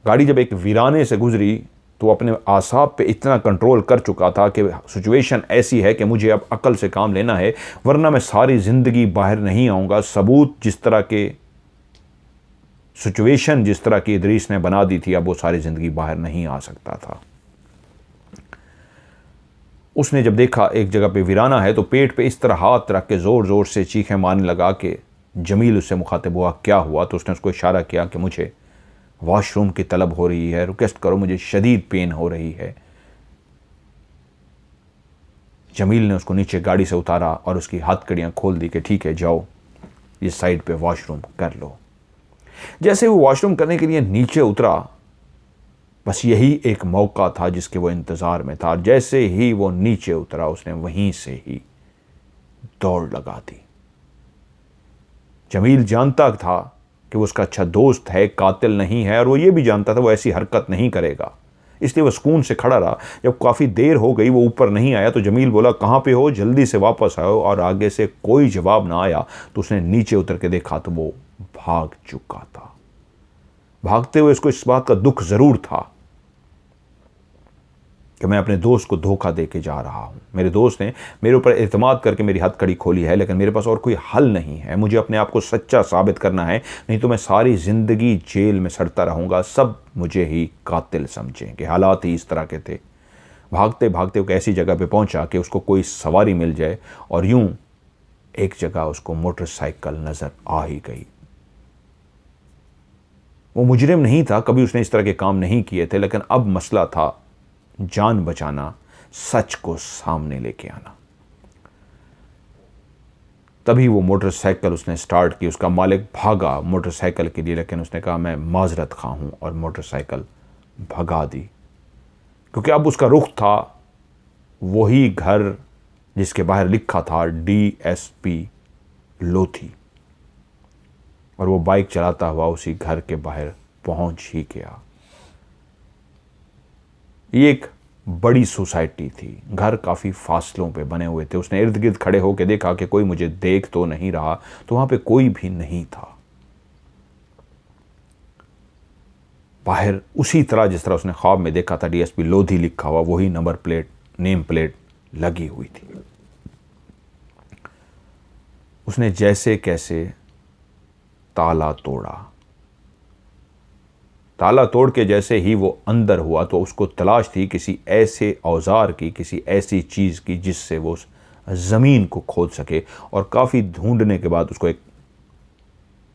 गाड़ी जब एक वीराने से गुजरी तो अपने आसाब पे इतना कंट्रोल कर चुका था कि सिचुएशन ऐसी है कि मुझे अब अकल से काम लेना है, वरना मैं सारी ज़िंदगी बाहर नहीं आऊँगा। सबूत जिस तरह के, सिचुएशन जिस तरह की इदरीस ने बना दी थी, अब वो सारी ज़िंदगी बाहर नहीं आ सकता था। उसने जब देखा एक जगह पे वीराना है, तो पेट पे इस तरह हाथ रख के ज़ोर ज़ोर से चीखें मारने लगा कि जमील उससे मुखातिब हुआ, क्या हुआ? तो उसने उसको इशारा किया कि मुझे वॉशरूम की तलब हो रही है, रिक्वेस्ट करो, मुझे शदीद पेन हो रही है। जमील ने उसको नीचे गाड़ी से उतारा और उसकी हथकड़ियाँ खोल दी कि ठीक है, जाओ इस साइड पे वॉशरूम कर लो। जैसे वो वॉशरूम करने के लिए नीचे उतरा, बस यही एक मौका था जिसके वो इंतज़ार में था। जैसे ही वो नीचे उतरा, उसने वहीं से ही दौड़ लगा दी। जमील जानता था कि वो उसका अच्छा दोस्त है, कातिल नहीं है, और वो ये भी जानता था वो ऐसी हरकत नहीं करेगा, इसलिए वो सुकून से खड़ा रहा। जब काफ़ी देर हो गई वो ऊपर नहीं आया तो जमील बोला, कहाँ पे हो, जल्दी से वापस आओ। और आगे से कोई जवाब ना आया तो उसने नीचे उतर के देखा तो वो भाग चुका था। भागते हुए उसको इस बात का दुख ज़रूर था कि मैं अपने दोस्त को धोखा दे के जा रहा हूँ। मेरे दोस्त ने मेरे ऊपर एतमाद करके मेरी हथकड़ी खोली है, लेकिन मेरे पास और कोई हल नहीं है। मुझे अपने आप को सच्चा साबित करना है, नहीं तो मैं सारी ज़िंदगी जेल में सड़ता रहूँगा। सब मुझे ही कातिल समझेंगे। हालात ही इस तरह के थे। भागते भागते वो ऐसी जगह पे पहुँचा कि उसको कोई सवारी मिल जाए, और यूँ एक जगह उसको मोटरसाइकिल नज़र आ ही गई। वो मुजरिम नहीं था, कभी उसने इस तरह के काम नहीं किए थे, लेकिन अब मसला था जान बचाना, सच को सामने लेके आना। तभी वो मोटरसाइकिल उसने स्टार्ट की। उसका मालिक भागा मोटरसाइकिल के लिए, लेकिन उसने कहा मैं माजरत खा हूं, और मोटरसाइकिल भगा दी। क्योंकि अब उसका रुख था वही घर जिसके बाहर लिखा था DSP लोधी, और वो बाइक चलाता हुआ उसी घर के बाहर पहुंच ही गया। ये एक बड़ी सोसाइटी थी, घर काफ़ी फासलों पे बने हुए थे। उसने इर्द गिर्द खड़े होकर देखा कि कोई मुझे देख तो नहीं रहा, तो वहाँ पे कोई भी नहीं था। बाहर उसी तरह जिस तरह उसने ख्वाब में देखा था, DSP लोधी लिखा हुआ, वही नंबर प्लेट, नेम प्लेट लगी हुई थी। उसने जैसे कैसे ताला तोड़ा। ताला तोड़ के जैसे ही वो अंदर हुआ तो उसको तलाश थी किसी ऐसे औजार की, किसी ऐसी चीज़ की जिससे वो उस ज़मीन को खोद सके। और काफ़ी ढूंढने के बाद उसको एक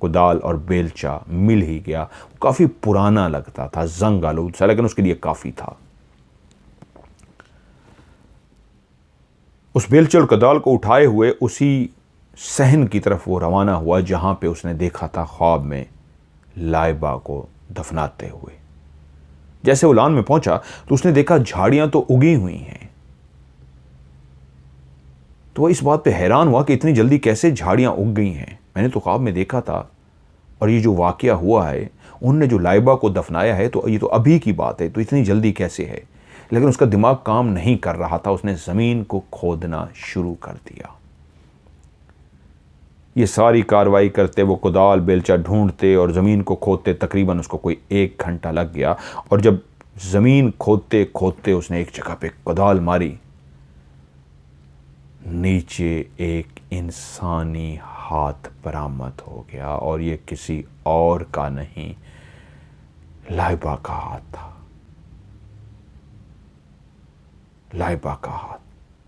कुदाल और बेलचा मिल ही गया। काफ़ी पुराना लगता था, जंग आलूद सा, लेकिन उसके लिए काफ़ी था। उस बेलचे और कुदाल को उठाए हुए उसी सहन की तरफ वो रवाना हुआ जहाँ पे उसने देखा था ख्वाब में लाइबा को दफनाते हुए। जैसे वो लान में पहुंचा तो उसने देखा झाड़ियां तो उगी हुई हैं। तो वह इस बात पे हैरान हुआ कि इतनी जल्दी कैसे झाड़ियां उग गई हैं। मैंने तो ख्वाब में देखा था, और ये जो वाकया हुआ है, उनने जो लाइबा को दफनाया है, तो ये तो अभी की बात है, तो इतनी जल्दी कैसे है। लेकिन उसका दिमाग काम नहीं कर रहा था। उसने ज़मीन को खोदना शुरू कर दिया। ये सारी कार्रवाई करते, वो कुदाल बेलचा ढूंढते और ज़मीन को खोदते, तकरीबन उसको कोई 1 घंटा लग गया। और जब ज़मीन खोदते खोदते उसने एक जगह पे कुदाल मारी, नीचे एक इंसानी हाथ बरामद हो गया, और ये किसी और का नहीं, लाइबा का हाथ था। लाइबा का हाथ।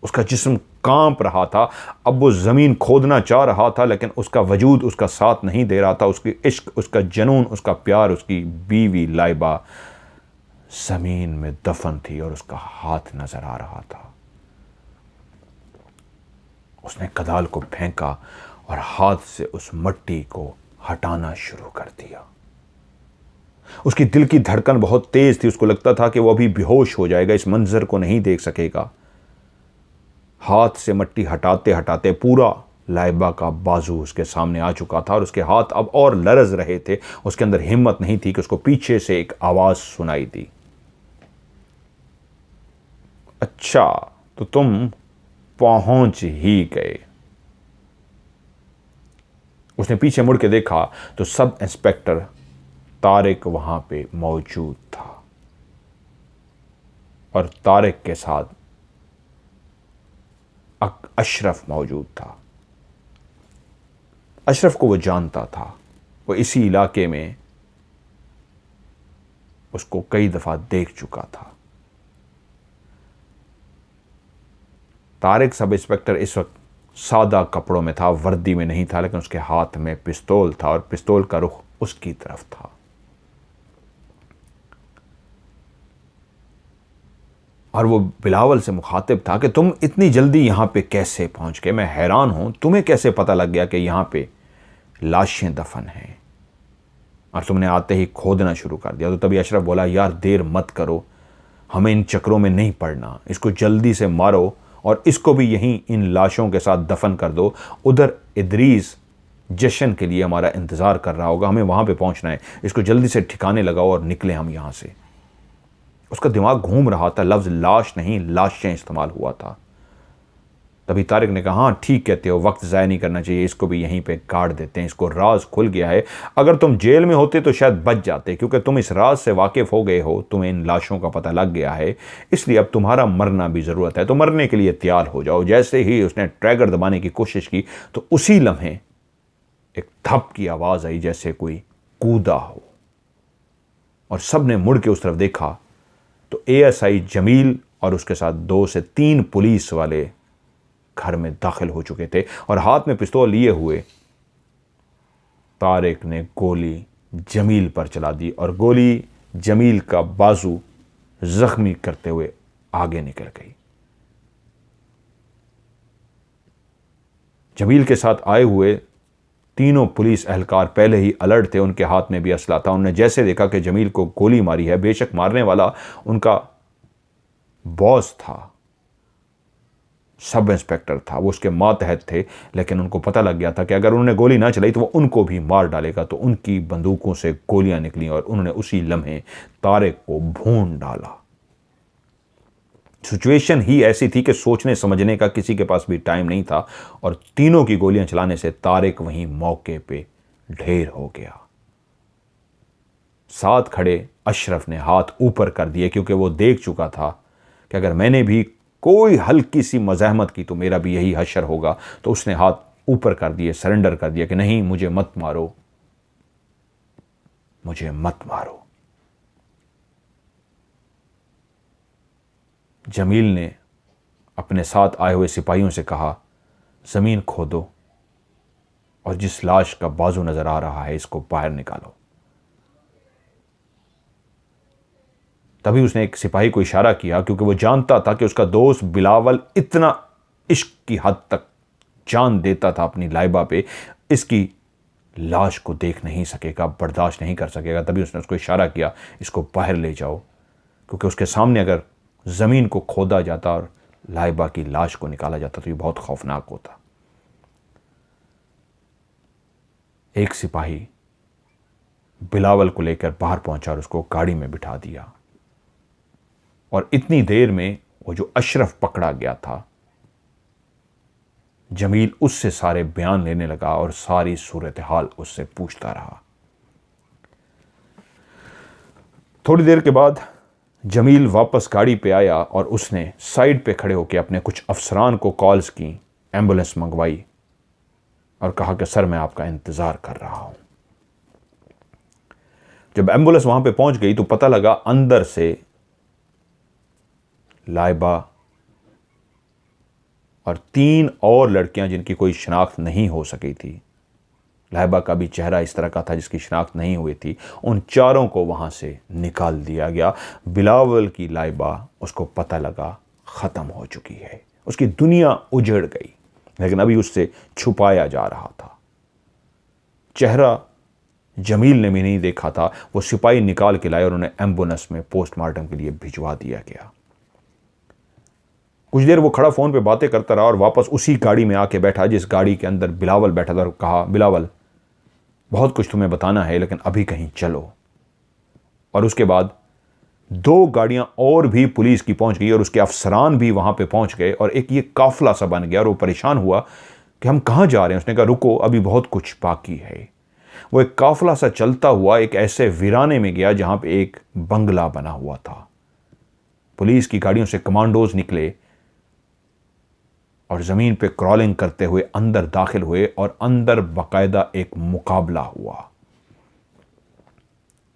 उसका जिस्म कांप रहा था। अब वो ज़मीन खोदना चाह रहा था, लेकिन उसका वजूद उसका साथ नहीं दे रहा था। उसकी इश्क, उसका जनून, उसका प्यार, उसकी बीवी लाइबा ज़मीन में दफन थी, और उसका हाथ नजर आ रहा था। उसने कुदाल को फेंका और हाथ से उस मट्टी को हटाना शुरू कर दिया। उसकी दिल की धड़कन बहुत तेज थी। उसको लगता था कि वो अभी बेहोश हो जाएगा, इस मंजर को नहीं देख सकेगा। हाथ से मट्टी हटाते हटाते पूरा लाइबा का बाजू उसके सामने आ चुका था, और उसके हाथ अब और लरज रहे थे। उसके अंदर हिम्मत नहीं थी कि उसको पीछे से एक आवाज सुनाई दी, अच्छा तो तुम पहुंच ही गए। उसने पीछे मुड़ के देखा तो सब इंस्पेक्टर तारिक वहां पे मौजूद था, और तारिक के साथ अशरफ मौजूद था। अशरफ को वो जानता था, वो इसी इलाके में उसको कई दफ़ा देख चुका था। तारिक सब इंस्पेक्टर इस वक्त सादा कपड़ों में था, वर्दी में नहीं था, लेकिन उसके हाथ में पिस्तौल था, और पिस्तौल का रुख उसकी तरफ था। और वो बिलावल से मुखातिब था कि तुम इतनी जल्दी यहाँ पे कैसे पहुँच गए, मैं हैरान हूँ, तुम्हें कैसे पता लग गया कि यहाँ पे लाशें दफन हैं। और तुमने आते ही खोदना शुरू कर दिया। तो तभी अशरफ बोला, यार देर मत करो, हमें इन चक्रों में नहीं पड़ना, इसको जल्दी से मारो और इसको भी यहीं इन लाशों के साथ दफन कर दो। उधर इदरीस जश्न के लिए हमारा इंतज़ार कर रहा होगा, हमें वहाँ पे पहुँचना है, इसको जल्दी से ठिकाने लगाओ और निकले हम यहाँ से। उसका दिमाग घूम रहा था, लफ्ज़ लाश नहीं लाशें इस्तेमाल हुआ था। तभी तारिक ने कहा, हाँ ठीक कहते हो, वक्त ज़ाया नहीं करना चाहिए, इसको भी यहीं पे गाड़ देते हैं, इसको राज खुल गया है। अगर तुम जेल में होते तो शायद बच जाते, क्योंकि तुम इस राज से वाकिफ़ हो गए हो, तुम्हें इन लाशों का पता लग गया है, इसलिए अब तुम्हारा मरना भी ज़रूरत है, तो मरने के लिए तैयार हो जाओ। जैसे ही उसने ट्रैगर दबाने की कोशिश की तो उसी लम्हे एक धप की आवाज़ आई, जैसे कोई कूदा हो, और सब ने मुड़ के उस तरफ देखा तो एएसआई जमील और उसके साथ 2 से 3 पुलिस वाले घर में दाखिल हो चुके थे और हाथ में पिस्तौल लिए हुए तारिक ने गोली जमील पर चला दी और गोली जमील का बाजू जख्मी करते हुए आगे निकल गई। जमील के साथ आए हुए तीनों पुलिस एहलकार पहले ही अलर्ट थे, उनके हाथ में भी असला था। उन्होंने जैसे देखा कि जमील को गोली मारी है, बेशक मारने वाला उनका बॉस था, सब इंस्पेक्टर था, वो उसके मातहत थे, लेकिन उनको पता लग गया था कि अगर उन्होंने गोली ना चलाई तो वो उनको भी मार डालेगा। तो उनकी बंदूकों से गोलियां निकली और उन्होंने उसी लम्हे तारिक को भून डाला। सिचुएशन ही ऐसी थी कि सोचने समझने का किसी के पास भी टाइम नहीं था और तीनों की गोलियां चलाने से तारिक वहीं मौके पे ढेर हो गया। साथ खड़े अशरफ ने हाथ ऊपर कर दिए, क्योंकि वो देख चुका था कि अगर मैंने भी कोई हल्की सी मज़ाहमत की तो मेरा भी यही हशर होगा। तो उसने हाथ ऊपर कर दिए, सरेंडर कर दिया कि नहीं, मुझे मत मारो, मुझे मत मारो। जमील ने अपने साथ आए हुए सिपाहियों से कहा, ज़मीन खोदो और जिस लाश का बाजू नज़र आ रहा है इसको बाहर निकालो। तभी उसने एक सिपाही को इशारा किया, क्योंकि वो जानता था कि उसका दोस्त बिलावल इतना इश्क की हद तक जान देता था अपनी लाइबा पे, इसकी लाश को देख नहीं सकेगा, बर्दाश्त नहीं कर सकेगा। तभी उसने उसको इशारा किया, इसको बाहर ले जाओ, क्योंकि उसके सामने अगर ज़मीन को खोदा जाता और लाइबा की लाश को निकाला जाता तो ये बहुत खौफनाक होता। एक सिपाही बिलावल को लेकर बाहर पहुंचा और उसको गाड़ी में बिठा दिया और इतनी देर में वो जो अशरफ पकड़ा गया था, जमील उससे सारे बयान लेने लगा और सारी सूरत हाल उससे पूछता रहा। थोड़ी देर के बाद जमील वापस गाड़ी पे आया और उसने साइड पे खड़े होकर अपने कुछ अफसरान को कॉल्स की, एम्बुलेंस मंगवाई और कहा कि सर मैं आपका इंतज़ार कर रहा हूं। जब एम्बुलेंस वहां पे पहुंच गई तो पता लगा अंदर से लाइबा और 3 और लड़कियां जिनकी कोई शनाख्त नहीं हो सकी थी, लाइबा का भी चेहरा इस तरह का था जिसकी शनाख्त नहीं हुई थी, उन चारों को वहां से निकाल दिया गया। बिलावल की लाइबा, उसको पता लगा ख़त्म हो चुकी है, उसकी दुनिया उजड़ गई, लेकिन अभी उससे छुपाया जा रहा था। चेहरा जमील ने भी नहीं देखा था, वो सिपाही निकाल के लाए और उन्हें एम्बुलेंस में पोस्टमार्टम के लिए भिजवा दिया गया। कुछ देर वो खड़ा फ़ोन पे बातें करता रहा और वापस उसी गाड़ी में आके बैठा जिस गाड़ी के अंदर बिलावल बैठा था और कहा, बिलावल बहुत कुछ तुम्हें बताना है लेकिन अभी कहीं चलो। और उसके बाद 2 गाड़ियां और भी पुलिस की पहुंच गई और उसके अफसरान भी वहां पे पहुंच गए और एक ये काफिला सा बन गया और वो परेशान हुआ कि हम कहां जा रहे हैं। उसने कहा रुको, अभी बहुत कुछ बाकी है। वो एक काफिला सा चलता हुआ एक ऐसे वीराने में गया जहां पे एक बंगला बना हुआ था। पुलिस की गाड़ियों से कमांडोज निकले और ज़मीन पे क्रॉलिंग करते हुए अंदर दाखिल हुए और अंदर बाकायदा एक मुकाबला हुआ।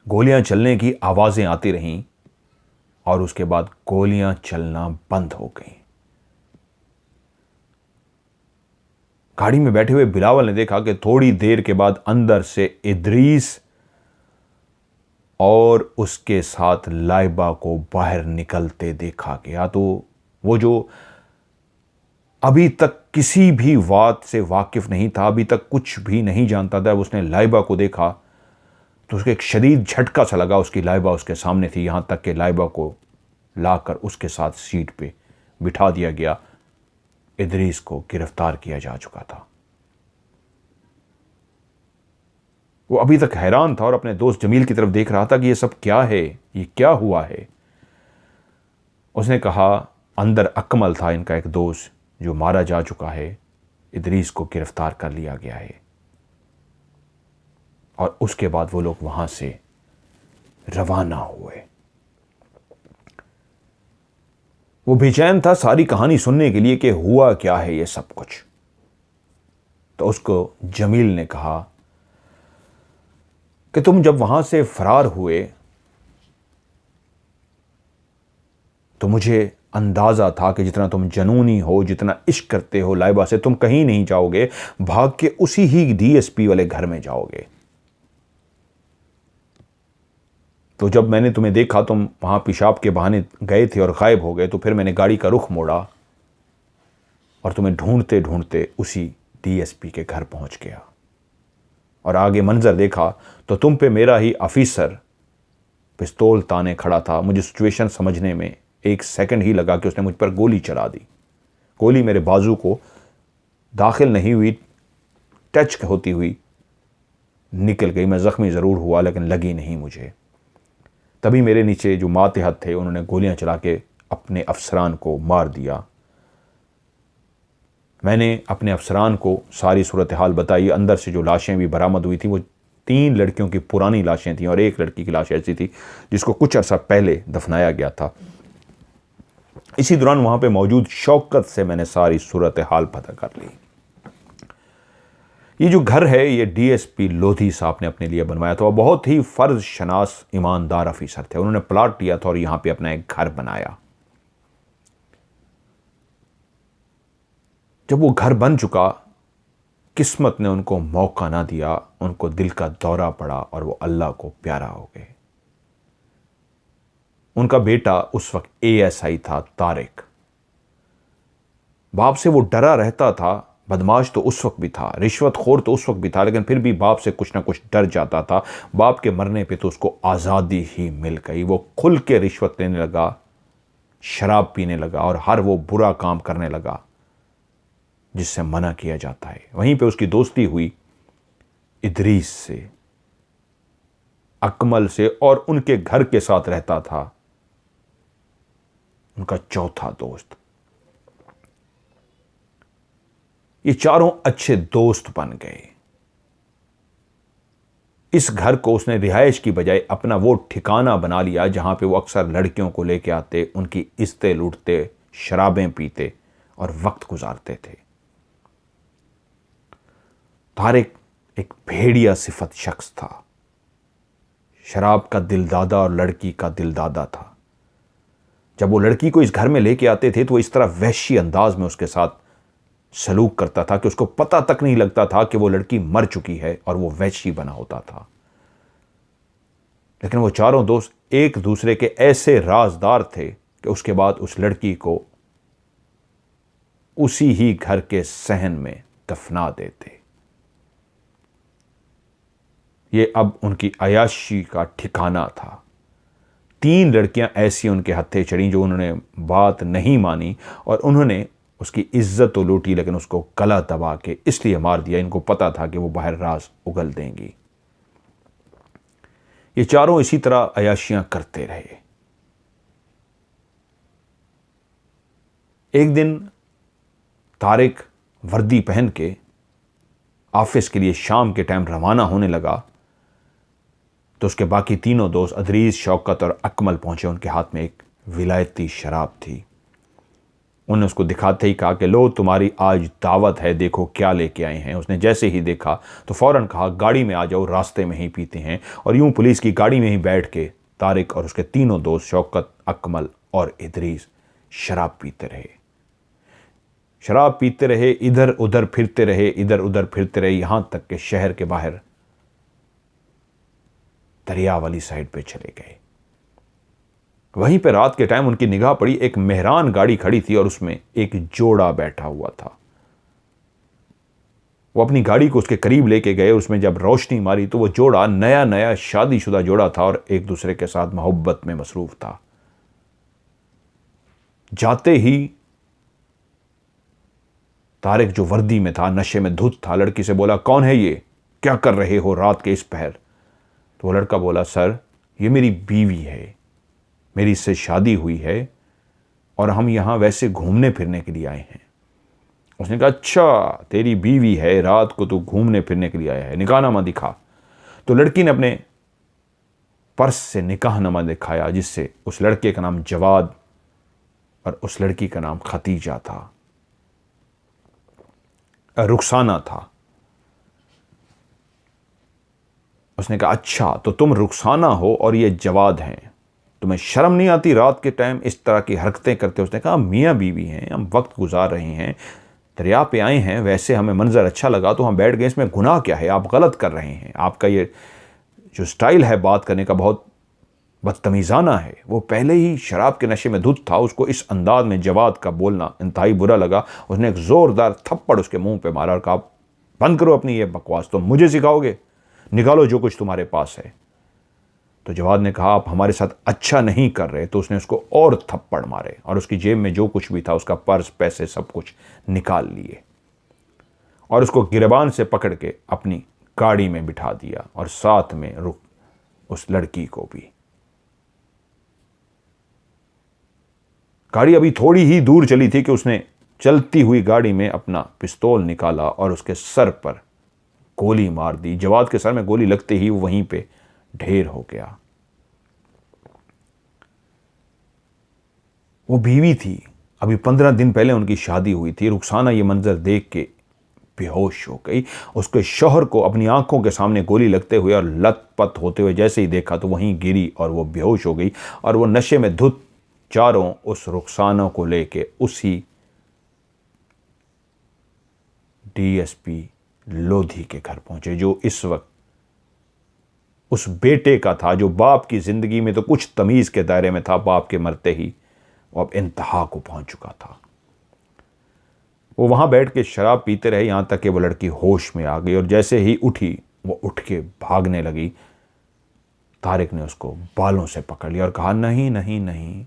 गोलियां चलने की आवाज़ें आती रहीं और उसके बाद गोलियां चलना बंद हो गईं। गाड़ी में बैठे हुए बिलावल ने देखा कि थोड़ी देर के बाद अंदर से इदरीस और उसके साथ लाइबा को बाहर निकलते देखा गया। तो वो जो अभी तक किसी भी बात से वाकिफ नहीं था, अभी तक कुछ भी नहीं जानता था, उसने लाइबा को देखा तो उसको एक शदीद झटका सा लगा। उसकी लाइबा उसके सामने थी, यहां तक कि लाइबा को लाकर उसके साथ सीट पे बिठा दिया गया। इदरीस को गिरफ्तार किया जा चुका था। वो अभी तक हैरान था और अपने दोस्त जमील की तरफ देख रहा था कि ये सब क्या है, ये क्या हुआ है। उसने कहा, अंदर अकमल था, इनका एक दोस्त जो मारा जा चुका है, इदरीस को गिरफ्तार कर लिया गया है। और उसके बाद वो लोग वहां से रवाना हुए। वो बेचैन था सारी कहानी सुनने के लिए कि हुआ क्या है ये सब कुछ। तो उसको जमील ने कहा कि तुम जब वहां से फरार हुए तो मुझे अंदाजा था कि जितना तुम जनूनी हो, जितना इश्क करते हो लाइबा से, तुम कहीं नहीं जाओगे, भाग के उसी ही डीएसपी वाले घर में जाओगे। तो जब मैंने तुम्हें देखा तुम वहां पेशाब के बहाने गए थे और गायब हो गए, तो फिर मैंने गाड़ी का रुख मोड़ा और तुम्हें ढूंढते ढूंढते उसी डीएसपी के घर पहुंच गया। और आगे मंजर देखा तो तुम पे मेरा ही ऑफिसर पिस्तौल ताने खड़ा था। मुझे सिचुएशन समझने में 1 सेकंड ही लगा कि उसने मुझ पर गोली चला दी। गोली मेरे बाजू को दाखिल नहीं हुई, टच होती हुई निकल गई। मैं जख्मी ज़रूर हुआ लेकिन लगी नहीं मुझे। तभी मेरे नीचे जो मातहत थे उन्होंने गोलियां चला के अपने अफसरान को मार दिया। मैंने अपने अफसरान को सारी सूरत हाल बताई। अंदर से जो लाशें भी बरामद हुई थी वो 3 लड़कियों की पुरानी लाशें थीं और 1 लड़की की लाश ऐसी थी जिसको कुछ अर्सा पहले दफनाया गया था। इसी दौरान वहां पे मौजूद शौकत से मैंने सारी सूरत हाल पता कर ली। ये जो घर है ये डीएसपी लोधी साहब ने अपने लिए बनवाया था। वो बहुत ही फर्ज शनास ईमानदार ऑफिसर थे। उन्होंने प्लाट लिया था और यहां पे अपना एक घर बनाया। जब वो घर बन चुका, किस्मत ने उनको मौका ना दिया, उनको दिल का दौरा पड़ा और वो अल्लाह को प्यारा हो गए। उनका बेटा उस वक्त एएसआई था, तारिक। बाप से वो डरा रहता था। बदमाश तो उस वक्त भी था, रिश्वतखोर तो उस वक्त भी था, लेकिन फिर भी बाप से कुछ ना कुछ डर जाता था। बाप के मरने पे तो उसको आज़ादी ही मिल गई। वो खुल के रिश्वत लेने लगा, शराब पीने लगा और हर वो बुरा काम करने लगा जिससे मना किया जाता है। वहीं पे उसकी दोस्ती हुई इदरीस से, अकमल से, और उनके घर के साथ रहता था उनका चौथा दोस्त। ये चारों अच्छे दोस्त बन गए। इस घर को उसने रिहाइश की बजाय अपना वो ठिकाना बना लिया जहां पे वो अक्सर लड़कियों को लेके आते, उनकी इज्जतें लूटते, शराबें पीते और वक्त गुजारते थे। तारिक एक भेड़िया सिफत शख्स था। शराब का दिलदादा और लड़की का दिलदादा था। जब वो लड़की को इस घर में लेके आते थे तो वो इस तरह वहशी अंदाज में उसके साथ सलूक करता था कि उसको पता तक नहीं लगता था कि वो लड़की मर चुकी है और वो वहशी बना होता था। लेकिन वो चारों दोस्त एक दूसरे के ऐसे राजदार थे कि उसके बाद उस लड़की को उसी ही घर के सहन में दफना देते। ये अब उनकी अयाशी का ठिकाना था। 3 लड़कियां ऐसी उनके हत्थे चढ़ी जो उन्होंने बात नहीं मानी और उन्होंने उसकी इज्जत तो लूटी लेकिन उसको गला दबा के इसलिए मार दिया, इनको पता था कि वो बाहर राज उगल देंगी। ये चारों इसी तरह अयाशियां करते रहे। एक दिन तारिक वर्दी पहन के ऑफिस के लिए शाम के टाइम रवाना होने लगा तो उसके बाकी तीनों दोस्त अदरीस, शौकत और अकमल पहुंचे। उनके हाथ में एक विलायती शराब थी। उन्होंने उसको दिखाते ही कहा कि लो तुम्हारी आज दावत है, देखो क्या लेके आए हैं। उसने जैसे ही देखा तो फौरन कहा गाड़ी में आ जाओ, रास्ते में ही पीते हैं। और यूं पुलिस की गाड़ी में ही बैठ के तारिक और उसके तीनों दोस्त शौकत, अकमल और इदरीस शराब पीते रहे। शराब पीते रहे, इधर उधर फिरते रहे, इधर उधर फिरते रहे, यहां तक कि शहर के बाहर दरिया वाली साइड पे चले गए। वहीं पे रात के टाइम उनकी निगाह पड़ी, एक मेहरान गाड़ी खड़ी थी और उसमें एक जोड़ा बैठा हुआ था। वो अपनी गाड़ी को उसके करीब लेके गए, उसमें जब रोशनी मारी तो वो जोड़ा नया नया शादीशुदा जोड़ा था और एक दूसरे के साथ मोहब्बत में मसरूफ था। जाते ही तारिक जो वर्दी में था, नशे में धुत था, लड़की से बोला, कौन है ये, क्या कर रहे हो रात के इस पहर? तो वो लड़का बोला, सर ये मेरी बीवी है, मेरी इससे शादी हुई है और हम यहां वैसे घूमने फिरने के लिए आए हैं। उसने कहा, अच्छा तेरी बीवी है, रात को तू घूमने फिरने के लिए आया है, निकाहनामा दिखा। तो लड़की ने अपने पर्स से निकाहनामा दिखाया, जिससे उस लड़के का नाम जवाद और उस लड़की का नाम खतीजा था, रुखसाना था। उसने कहा, अच्छा तो तुम रुखसाना हो और ये जवाद हैं, तुम्हें शर्म नहीं आती रात के टाइम इस तरह की हरकतें करते? उसने कहा, मियाँ बीवी हैं, हम वक्त गुजार रहे हैं, दरिया पे आए हैं, वैसे हमें मंजर अच्छा लगा तो हम बैठ गए, इसमें गुनाह क्या है? आप गलत कर रहे हैं, आपका ये जो स्टाइल है बात करने का बहुत बदतमीज़ाना है। वो पहले ही शराब के नशे में धुत था, उसको इस अंदाज में जवाद का बोलना इंतहाई बुरा लगा। उसने एक ज़ोरदार थप्पड़ उसके मुंह पे मारा और कहा, बंद करो अपनी ये बकवास, तुम मुझे सिखाओगे, निकालो जो कुछ तुम्हारे पास है। तो जवाद ने कहा, आप हमारे साथ अच्छा नहीं कर रहे। तो उसने उसको और थप्पड़ मारे और उसकी जेब में जो कुछ भी था, उसका पर्स, पैसे, सब कुछ निकाल लिए और उसको गिरबान से पकड़ के अपनी गाड़ी में बिठा दिया और साथ में रुक उस लड़की को भी। गाड़ी अभी थोड़ी ही दूर चली थी कि उसने चलती हुई गाड़ी में अपना पिस्तौल निकाला और उसके सर पर गोली मार दी। जवाद के सर में गोली लगते ही वो वहीं पे ढेर हो गया। वो बीवी थी, अभी 15 दिन पहले उनकी शादी हुई थी। रुखसाना ये मंजर देख के बेहोश हो गई। उसके शौहर को अपनी आंखों के सामने गोली लगते हुए और लथपथ होते हुए जैसे ही देखा तो वहीं गिरी और वो बेहोश हो गई। और वो नशे में धुत चारों उस रुखसाना को लेके उसी डीएसपी लोधी के घर पहुंचे, जो इस वक्त उस बेटे का था, जो बाप की जिंदगी में तो कुछ तमीज के दायरे में था, बाप के मरते ही वो अब इंतहा को पहुंच चुका था। वो वहां बैठ के शराब पीते रहे, यहां तक कि वो लड़की होश में आ गई और जैसे ही उठी वो उठ के भागने लगी। तारिक ने उसको बालों से पकड़ लिया और कहा, नहीं नहीं नहीं,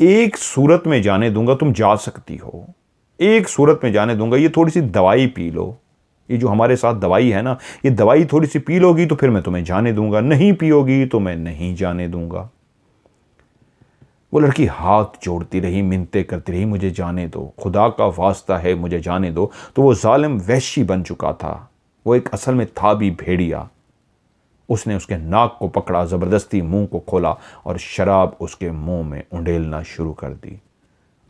एक सूरत में जाने दूंगा, तुम जा सकती हो, एक सूरत में जाने दूंगा, ये थोड़ी सी दवाई पी लो, ये जो हमारे साथ दवाई है ना, ये दवाई थोड़ी सी पी लोगी तो फिर मैं तुम्हें जाने दूंगा, नहीं पियोगी तो मैं नहीं जाने दूंगा। वो लड़की हाथ जोड़ती रही, मिन्नतें करती रही, मुझे जाने दो, खुदा का वास्ता है मुझे जाने दो। तो वो जालिम वहशी बन चुका था, वो एक असल में था भी भेड़िया। उसने उसके नाक को पकड़ा, ज़बरदस्ती मुंह को खोला और शराब उसके मुंह में उंडेलना शुरू कर दी।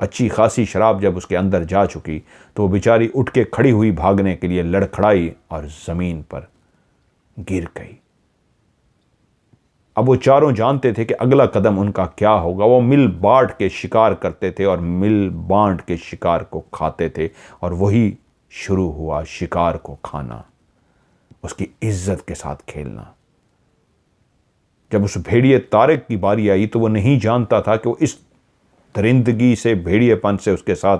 अच्छी खासी शराब जब उसके अंदर जा चुकी तो वो बेचारी उठ के खड़ी हुई, भागने के लिए लड़खड़ाई और ज़मीन पर गिर गई। अब वो चारों जानते थे कि अगला कदम उनका क्या होगा। वो मिल बांट के शिकार करते थे और मिल बांट के शिकार को खाते थे और वही शुरू हुआ शिकार को खाना, उसकी इज्जत के साथ खेलना। जब उस भेड़िए तारिक की बारी आई तो वो नहीं जानता था कि वो इस दरिंदगी से, भेड़िएपन से उसके साथ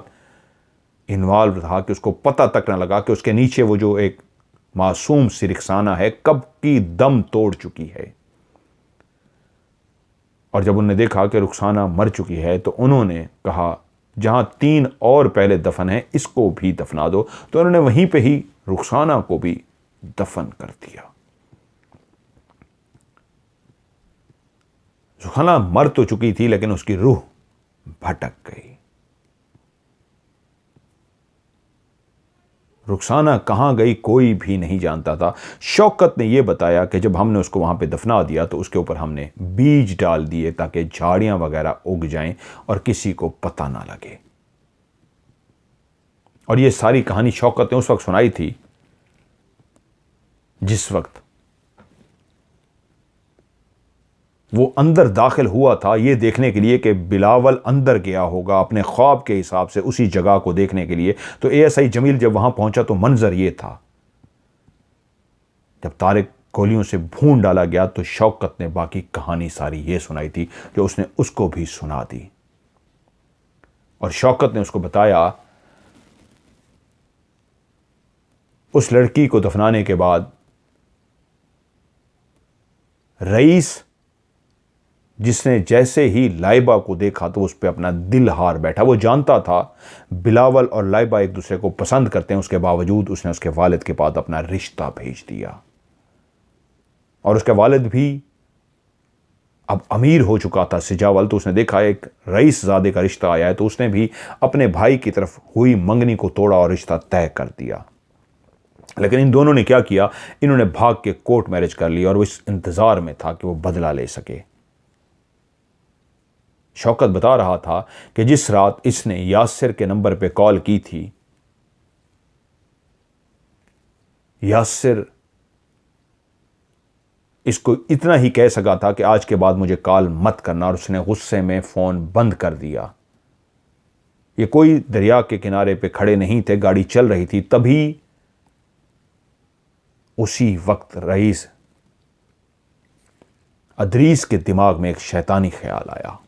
इन्वॉल्व था, कि उसको पता तक न लगा कि उसके नीचे वो जो एक मासूम सी रुखसाना है कब की दम तोड़ चुकी है। और जब उन्होंने देखा कि रुखसाना मर चुकी है तो उन्होंने कहा, जहां 3 और पहले दफन है इसको भी दफना दो। तो उन्होंने वहीं पे ही रुखसाना को भी दफन कर दिया। रुखसाना मर तो चुकी थी लेकिन उसकी रूह भटक गई। रुखसाना कहां गई कोई भी नहीं जानता था। शौकत ने यह बताया कि जब हमने उसको वहां पे दफना दिया तो उसके ऊपर हमने बीज डाल दिए ताकि झाड़ियां वगैरह उग जाएं और किसी को पता ना लगे। और यह सारी कहानी शौकत ने उस वक्त सुनाई थी जिस वक्त वो अंदर दाखिल हुआ था, ये देखने के लिए कि बिलावल अंदर गया होगा अपने ख्वाब के हिसाब से उसी जगह को देखने के लिए। तो एएसआई जमील जब वहां पहुंचा तो मंजर ये था। जब तारिक गोलियों से भून डाला गया तो शौकत ने बाकी कहानी सारी ये सुनाई थी जो उसने उसको भी सुना दी। और शौकत ने उसको बताया उस लड़की को दफनाने के बाद रईस, जिसने जैसे ही लाइबा को देखा तो उस पर अपना दिल हार बैठा। वो जानता था बिलावल और लाइबा एक दूसरे को पसंद करते हैं, उसके बावजूद उसने उसके वालिद के पास अपना रिश्ता भेज दिया। और उसका वालिद भी अब अमीर हो चुका था सिजावल, तो उसने देखा एक रईस ज़ादे का रिश्ता आया है, तो उसने भी अपने भाई की तरफ हुई मंगनी को तोड़ा और रिश्ता तय कर दिया। लेकिन इन दोनों ने क्या किया, इन्होंने भाग के कोर्ट मैरिज कर ली और वो इस इंतजार में था कि वो बदला ले सके। शौकत बता रहा था कि जिस रात इसने यासिर के नंबर पे कॉल की थी, यासिर इसको इतना ही कह सका था कि आज के बाद मुझे कॉल मत करना, और उसने गुस्से में फोन बंद कर दिया। ये कोई दरिया के किनारे पे खड़े नहीं थे, गाड़ी चल रही थी। तभी उसी वक्त रईस अदरीस के दिमाग में एक शैतानी ख्याल आया।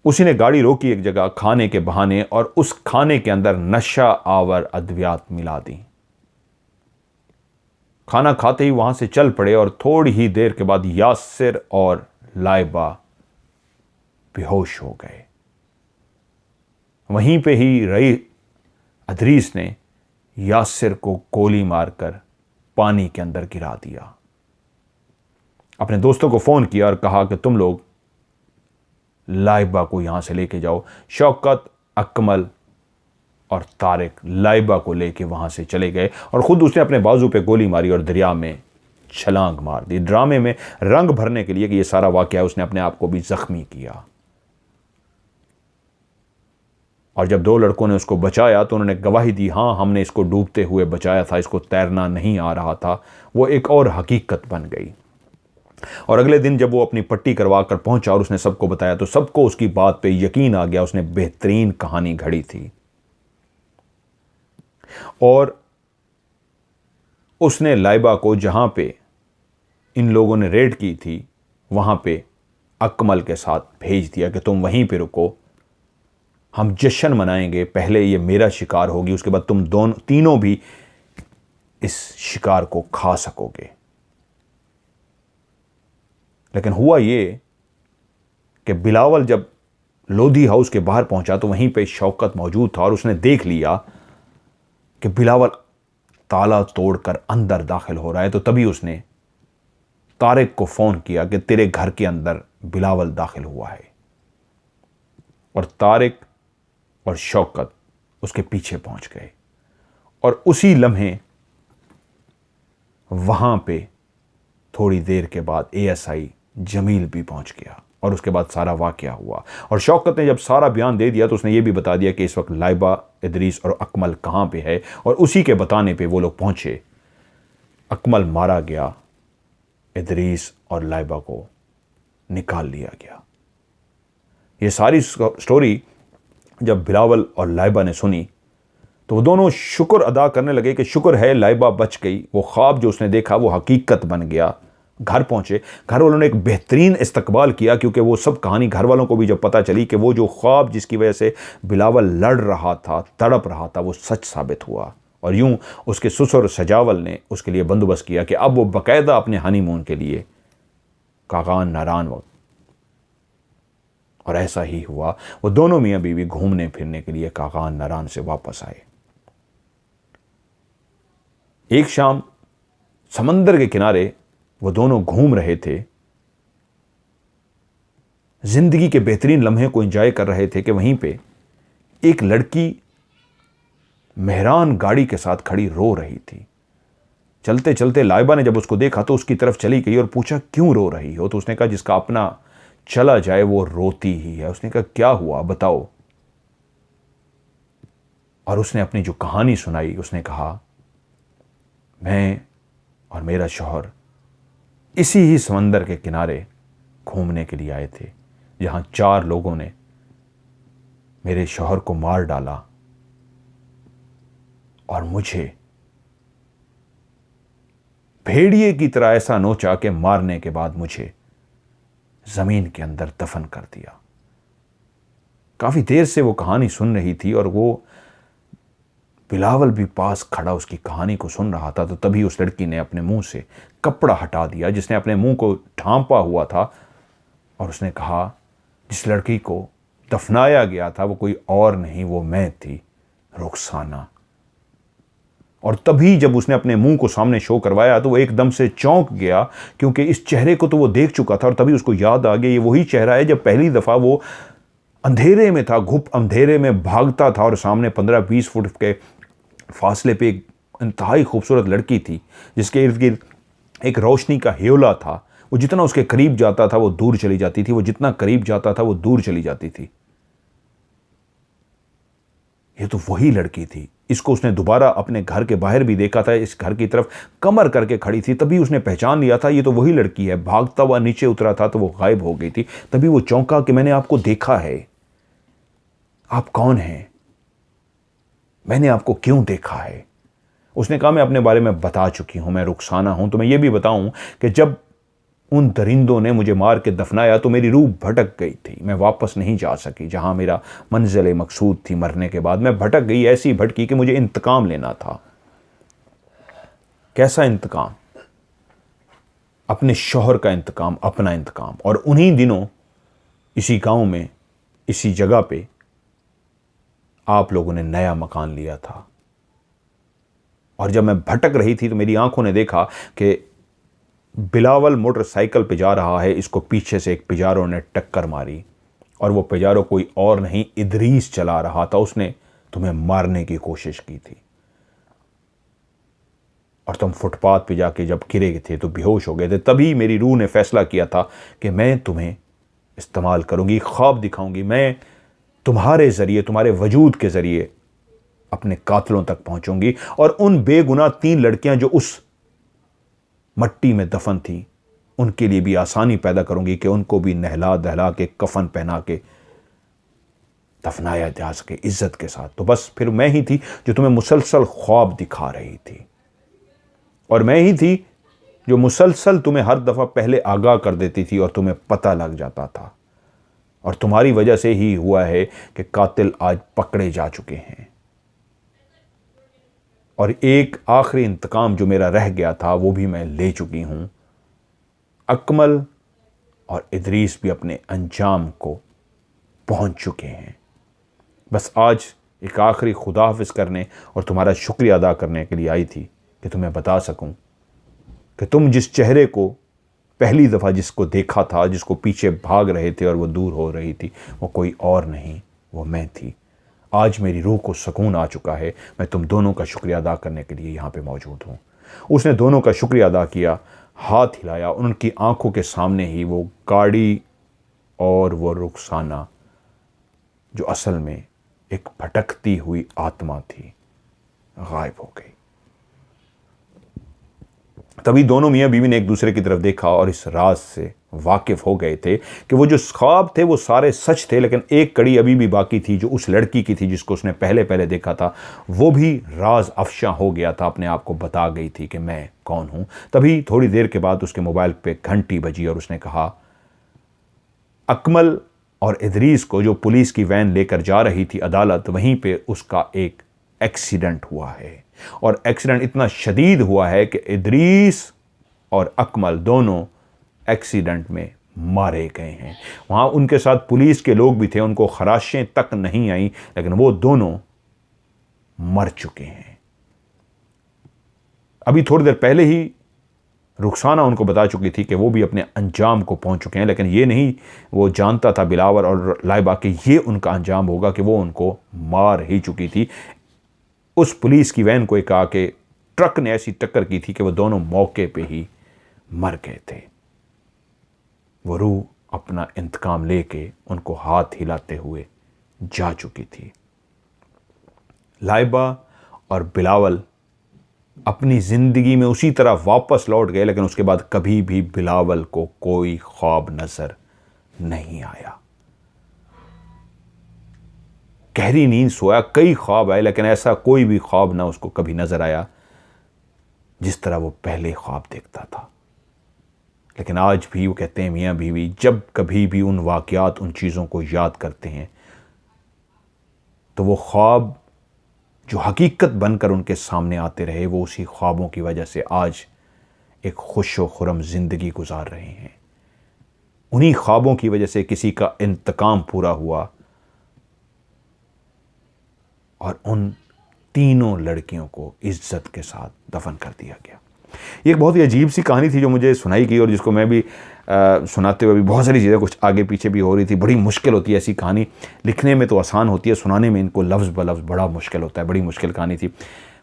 उसी ने गाड़ी रोकी एक जगह खाने के बहाने, और उस खाने के अंदर नशा आवर अद्वियात मिला दी। खाना खाते ही वहां से चल पड़े और थोड़ी ही देर के बाद यासिर और लाइबा बेहोश हो गए। वहीं पे ही रईस अदरीस ने यासिर को गोली मारकर पानी के अंदर गिरा दिया। अपने दोस्तों को फोन किया और कहा कि तुम लोग लाइबा को यहां से लेके जाओ। शौकत, अकमल और तारिक लाइबा को लेके वहां से चले गए और खुद उसने अपने बाजू पे गोली मारी और दरिया में छलांग मार दी। ड्रामे में रंग भरने के लिए कि यह सारा वाकया है, उसने अपने आप को भी जख्मी किया। और जब दो लड़कों ने उसको बचाया तो उन्होंने गवाही दी, हां हमने इसको डूबते हुए बचाया था, इसको तैरना नहीं आ रहा था। वो एक और हकीकत बन गई। और अगले दिन जब वो अपनी पट्टी करवा कर पहुंचा और उसने सबको बताया तो सबको उसकी बात पे यकीन आ गया। उसने बेहतरीन कहानी घड़ी थी और उसने लाइबा को जहां पे इन लोगों ने रेड की थी वहां पे अकमल के साथ भेज दिया कि तुम वहीं पे रुको, हम जश्न मनाएंगे। पहले ये मेरा शिकार होगी, उसके बाद तुम तीनों भी इस शिकार को खा सकोगे। लेकिन हुआ ये कि बिलावल जब लोधी हाउस के बाहर पहुंचा तो वहीं पे शौकत मौजूद था और उसने देख लिया कि बिलावल ताला तोड़कर अंदर दाखिल हो रहा है। तो तभी उसने तारिक को फोन किया कि तेरे घर के अंदर बिलावल दाखिल हुआ है। और तारिक और शौकत उसके पीछे पहुंच गए और उसी लम्हे वहां पे थोड़ी देर के बाद एएसआई जमील भी पहुंच गया और उसके बाद सारा वाकया हुआ। और शौकत ने जब सारा बयान दे दिया तो उसने ये भी बता दिया कि इस वक्त लाइबा, इदरीस और अकमल कहां पे है। और उसी के बताने पे वो लोग पहुंचे। अकमल मारा गया, इदरीस और लाइबा को निकाल लिया गया। ये सारी स्टोरी जब बिलावल और लाइबा ने सुनी तो वो दोनों शुक्र अदा करने लगे कि शुक्र है लाइबा बच गई। वो ख्वाब जो उसने देखा वो हकीकत बन गया। घर पहुंचे, घर वालों ने एक बेहतरीन इस्तकबाल किया क्योंकि वो सब कहानी घर वालों को भी जब पता चली कि वो जो ख्वाब जिसकी वजह से बिलावल लड़ रहा था, तड़प रहा था, वो सच साबित हुआ। और यूं उसके ससुर सजावल ने उसके लिए बंदोबस्त किया कि अब वो बाकायदा अपने हनीमून के लिए कागान नारान वक्त। और ऐसा ही हुआ। वो दोनों मियां बीवी घूमने फिरने के लिए कागान नारान से वापस आए। एक शाम समंदर के किनारे वो दोनों घूम रहे थे, जिंदगी के बेहतरीन लम्हे को एंजॉय कर रहे थे कि वहीं पे एक लड़की मेहरान गाड़ी के साथ खड़ी रो रही थी। चलते चलते लाइबा ने जब उसको देखा तो उसकी तरफ चली गई और पूछा क्यों रो रही हो। तो उसने कहा जिसका अपना चला जाए वो रोती ही है। उसने कहा क्या हुआ बताओ। और उसने अपनी जो कहानी सुनाई, उसने कहा मैं और मेरा शौहर इसी ही समंदर के किनारे घूमने के लिए आए थे जहां 4 लोगों ने मेरे शौहर को मार डाला और मुझे भेड़िए की तरह ऐसा नोचा कि मारने के बाद मुझे जमीन के अंदर दफन कर दिया। काफी देर से वो कहानी सुन रही थी और वो बिलावल भी पास खड़ा उसकी कहानी को सुन रहा था। तो तभी उस लड़की ने अपने मुंह से कपड़ा हटा दिया जिसने अपने मुंह को ढांपा हुआ था, और उसने कहा, जिस लड़की को दफनाया गया था वो कोई और नहीं, वो मैं थी, रुखसाना। और तभी जब उसने अपने मुंह को सामने शो करवाया तो वो एकदम से चौंक गया, क्योंकि इस चेहरे को तो वो देख चुका था। और तभी उसको याद आ गया, ये वही चेहरा है जब पहली दफ़ा वो अंधेरे में था, घुप अंधेरे में भागता था, और सामने 15-20 फुट के फासले पे एक इंतहाई खूबसूरत लड़की थी जिसके इर्द गिर्द एक रोशनी का ह्योला था। वो जितना उसके करीब जाता था वो दूर चली जाती थी, वो जितना करीब जाता था वो दूर चली जाती थी। ये तो वही लड़की थी। इसको उसने दोबारा अपने घर के बाहर भी देखा था, इस घर की तरफ कमर करके खड़ी थी, तभी उसने पहचान लिया था ये तो वही लड़की है। भागता हुआ नीचे उतरा था तो वो गायब हो गई थी। तभी वो चौंका कि मैंने आपको देखा है, आप कौन हैं, मैंने आपको क्यों देखा है। उसने कहा, मैं अपने बारे में बता चुकी हूं, मैं रुखसाना हूं। तो मैं ये भी बताऊं कि जब उन दरिंदों ने मुझे मार के दफनाया तो मेरी रूह भटक गई थी, मैं वापस नहीं जा सकी जहां मेरा मंजिल मकसूद थी। मरने के बाद मैं भटक गई, ऐसी भटकी कि मुझे इंतकाम लेना था। कैसा इंतकाम? अपने शौहर का इंतकाम, अपना इंतकाम। और उन्हीं दिनों इसी गांव में, इसी जगह पे आप लोगों ने नया मकान लिया था। और जब मैं भटक रही थी तो मेरी आंखों ने देखा कि बिलावल मोटरसाइकिल पे जा रहा है, इसको पीछे से एक पिजारो ने टक्कर मारी, और वो पिजारो कोई और नहीं, इदरीस चला रहा था। उसने तुम्हें मारने की कोशिश की थी, और तुम फुटपाथ पे जाके जब गिरे थे तो बेहोश हो गए थे। तभी मेरी रूह ने फैसला किया था कि मैं तुम्हें इस्तेमाल करूंगी, ख्वाब दिखाऊंगी, मैं तुम्हारे जरिए, तुम्हारे वजूद के जरिए अपने कातलों तक पहुंचूंगी, और उन बेगुनाह 3 लड़कियां जो उस मट्टी में दफन थी उनके लिए भी आसानी पैदा करूंगी कि उनको भी नहला दहला के, कफन पहना के दफनाया जा सके इज्जत के साथ। तो बस फिर मैं ही थी जो तुम्हें मुसलसल ख्वाब दिखा रही थी, और मैं ही थी जो मुसलसल तुम्हें हर दफा पहले आगाह कर देती थी और तुम्हें पता लग जाता था। और तुम्हारी वजह से ही हुआ है कि कातिल आज पकड़े जा चुके हैं। और एक आखिरी इंतकाम जो मेरा रह गया था वो भी मैं ले चुकी हूं। अकमल और इदरीस भी अपने अंजाम को पहुंच चुके हैं। बस आज एक आखिरी खुदाहफिज करने और तुम्हारा शुक्रिया अदा करने के लिए आई थी कि तुम्हें बता सकूं कि तुम जिस चेहरे को पहली दफ़ा जिसको देखा था, जिसको पीछे भाग रहे थे और वो दूर हो रही थी, वो कोई और नहीं, वो मैं थी। आज मेरी रूह को सुकून आ चुका है, मैं तुम दोनों का शुक्रिया अदा करने के लिए यहाँ पे मौजूद हूँ। उसने दोनों का शुक्रिया अदा किया, हाथ हिलाया, उनकी आंखों के सामने ही वो गाड़ी और वो रुखसाना जो असल में एक भटकती हुई आत्मा थी, गायब हो गई। तभी दोनों मियाँ बीवी ने एक दूसरे की तरफ देखा और इस राज से वाकिफ हो गए थे कि वो जो ख्वाब थे वो सारे सच थे, लेकिन एक कड़ी अभी भी बाकी थी जो उस लड़की की थी जिसको उसने पहले पहले देखा था। वो भी राज अफशा हो गया था, अपने आप को बता गई थी कि मैं कौन हूं। तभी थोड़ी देर के बाद उसके मोबाइल पे घंटी बजी और उसने कहा, अकमल और इदरीस को जो पुलिस की वैन लेकर जा रही थी अदालत, वहीं पे उसका एक एक्सीडेंट हुआ है। और एक्सीडेंट इतना शदीद हुआ है कि इदरीस और अकमल दोनों एक्सीडेंट में मारे गए हैं। वहां उनके साथ पुलिस के लोग भी थे, उनको खराशें तक नहीं आई, लेकिन वो दोनों मर चुके हैं। अभी थोड़ी देर पहले ही रुखसाना उनको बता चुकी थी कि वो भी अपने अंजाम को पहुंच चुके हैं, लेकिन ये नहीं वो जानता था बिलावल और लाइबा कि ये उनका अंजाम होगा कि वो उनको मार ही चुकी थी। उस पुलिस की वैन को कहा कि ट्रक ने ऐसी टक्कर की थी कि वो दोनों मौके पे ही मर गए थे। वो रूह अपना इंतकाम लेके उनको हाथ हिलाते हुए जा चुकी थी। लाइबा और बिलावल अपनी जिंदगी में उसी तरह वापस लौट गए, लेकिन उसके बाद कभी भी बिलावल को कोई ख्वाब नजर नहीं आया। गहरी नींद सोया, कई ख्वाब आए, लेकिन ऐसा कोई भी ख्वाब ना उसको कभी नजर आया जिस तरह वो पहले ख्वाब देखता था। लेकिन आज भी वो कहते हैं मियाँ बीवी जब कभी भी उन वाक़यात, उन चीज़ों को याद करते हैं तो वो ख्वाब जो हकीकत बनकर उनके सामने आते रहे, वो उसी ख्वाबों की वजह से आज एक खुश व खुरम ज़िंदगी गुजार रहे हैं। उन्हीं ख्वाबों की वजह से किसी का इंतकाम पूरा हुआ और उन तीनों लड़कियों को इज्जत के साथ दफन कर दिया गया। ये एक बहुत ही अजीब सी कहानी थी जो मुझे सुनाई गई और जिसको मैं भी सुनाते हुए भी बहुत सारी चीज़ें कुछ आगे पीछे भी हो रही थी। बड़ी मुश्किल होती है ऐसी कहानी, लिखने में तो आसान होती है, सुनाने में इनको लफ्ज़ ब लफ्ज़ बड़ा मुश्किल होता है। बड़ी मुश्किल कहानी थी,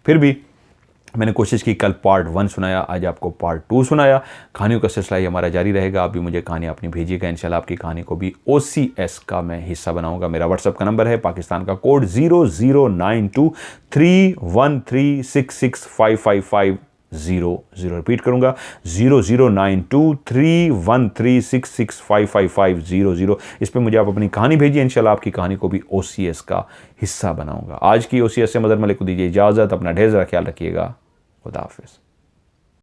फिर भी मैंने कोशिश की। कल पार्ट 1 सुनाया, आज आपको पार्ट 2 सुनाया। कहानियों का सिलसिला ये हमारा जारी रहेगा। आप भी मुझे कहानी अपनी भेजिएगा, इंशाल्लाह आपकी कहानी को भी OCS का मैं हिस्सा बनाऊंगा। मेरा व्हाट्सएप का नंबर है पाकिस्तान का कोड 009231366555 रिपीट करूंगा 009231366555 इस पे मुझे आप अपनी कहानी भेजिए, इंशाल्लाह आपकी कहानी को भी OCS का हिस्सा बनाऊंगा। आज की OCS से मदर मलिक को दीजिए इजाज़त। अपना ढेर सारा ख्याल रखिएगा। खुदा हाफिज़।